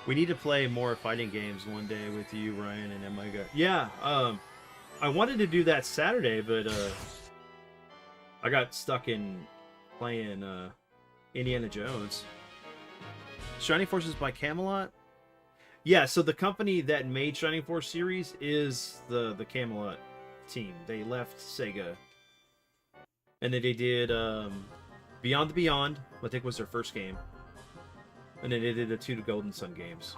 We need to play more fighting games one day with you, Ryan, and Emma. Yeah, I wanted to do that Saturday, but I got stuck in playing Indiana Jones. Shining Force is by Camelot? Yeah, so the company that made Shining Force series is the Camelot team. They left Sega. And then they did Beyond the Beyond, I think was their first game. And then they did the 2 Golden Sun games.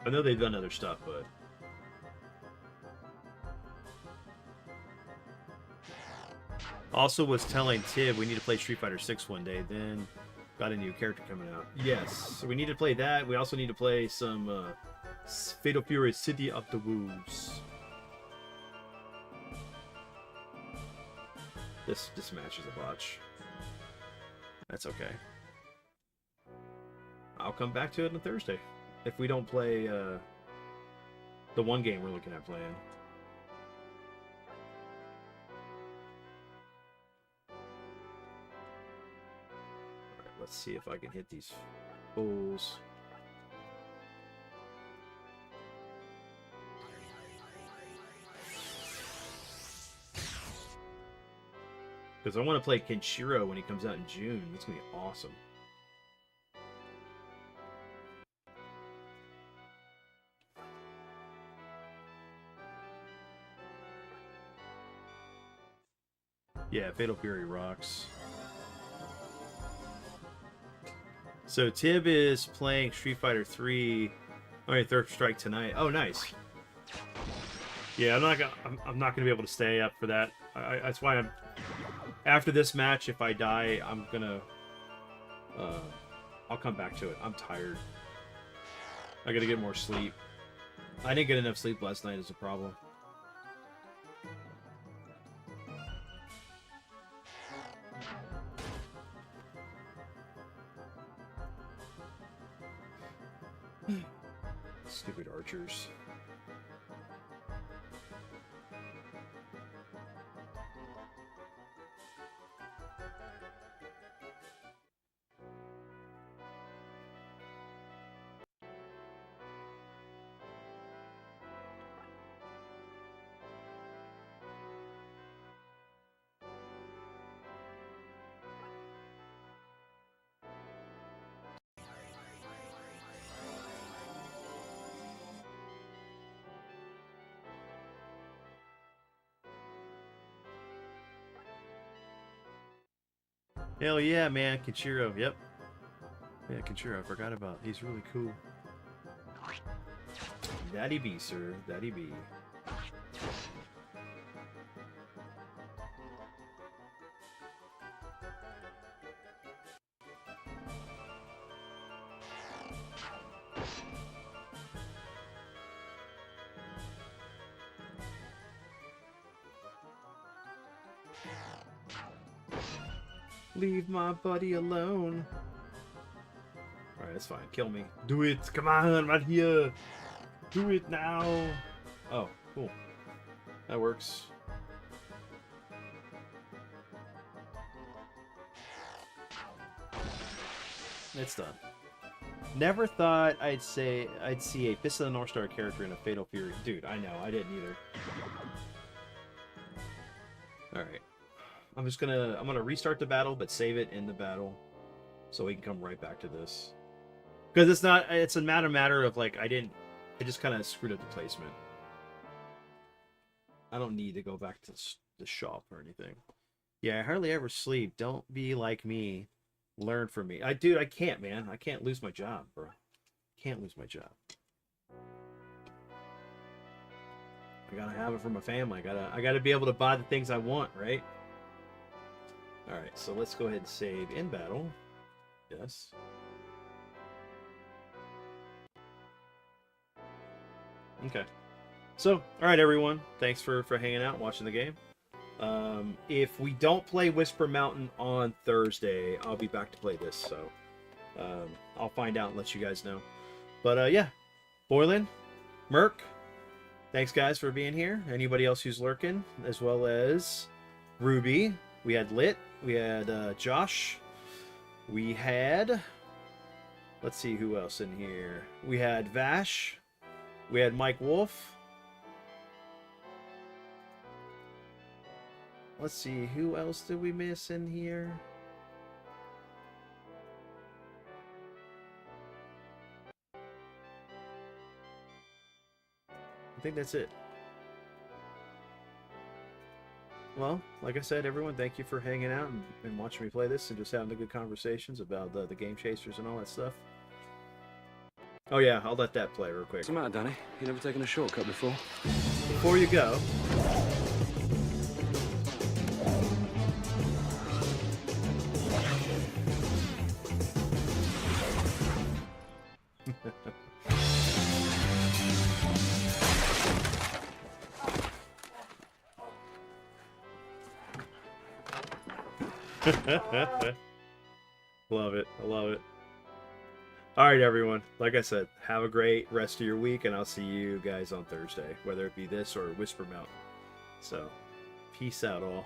I know they've done other stuff, but... Also was telling Tib we need to play Street Fighter 6 one day, then got a new character coming out. Yes, so we need to play that. We also need to play some Fatal Fury City of the Wolves. This match is a botch. That's okay. I'll come back to it on Thursday. If we don't play the one game we're looking at playing. Let's see if I can hit these bulls. Because I want to play Kenshiro when he comes out in June. That's going to be awesome. Yeah, Fatal Fury rocks. So Tib is playing Street Fighter 3, Third Strike tonight. Oh, nice. Yeah, I'm not gonna be able to stay up for that. That's why I'm. After this match, if I die, I'm gonna. I'll come back to it. I'm tired. I gotta get more sleep. I didn't get enough sleep last night. Is a problem. Stupid archers. Hell yeah, man. Kenshiro, yep. Yeah, Kenshiro, I forgot about. He's really cool. Daddy be, sir. Daddy be. Leave my buddy alone. Alright, that's fine. Kill me. Do it! Come on, right here! Do it now! Oh, cool. That works. It's done. Never thought I'd see a Fist of the North Star character in a Fatal Fury. Dude, I know, I didn't either. Alright. I'm gonna restart the battle, but save it in the battle. So we can come right back to this. Because it's a matter of like, I just kind of screwed up the placement. I don't need to go back to the shop or anything. Yeah, I hardly ever sleep. Don't be like me. Learn from me. Dude, I can't, man. I can't lose my job, bro. Can't lose my job. I gotta have it for my family. I gotta be able to buy the things I want, right? Alright, so let's go ahead and save in battle. Yes. Okay. So, alright everyone. Thanks for hanging out and watching the game. If we don't play Whisper Mountain on Thursday, I'll be back to play this, so I'll find out and let you guys know. But yeah, Boylan, Merc, thanks guys for being here. Anybody else who's lurking, as well as Ruby. We had Lit, we had Josh, we had, let's see who else in here. We had Vash, we had Mike Wolf. Let's see, who else did we miss in here? I think that's it. Well, like I said, everyone, thank you for hanging out and watching me play this and just having the good conversations about the game chasers and all that stuff. Oh yeah, I'll let that play real quick. What's the matter, Danny? You never taken a shortcut before? Before you go... Love it. I love it. All right, everyone. Like I said, have a great rest of your week, and I'll see you guys on Thursday, whether it be this or Whisper Mountain. So, peace out, all.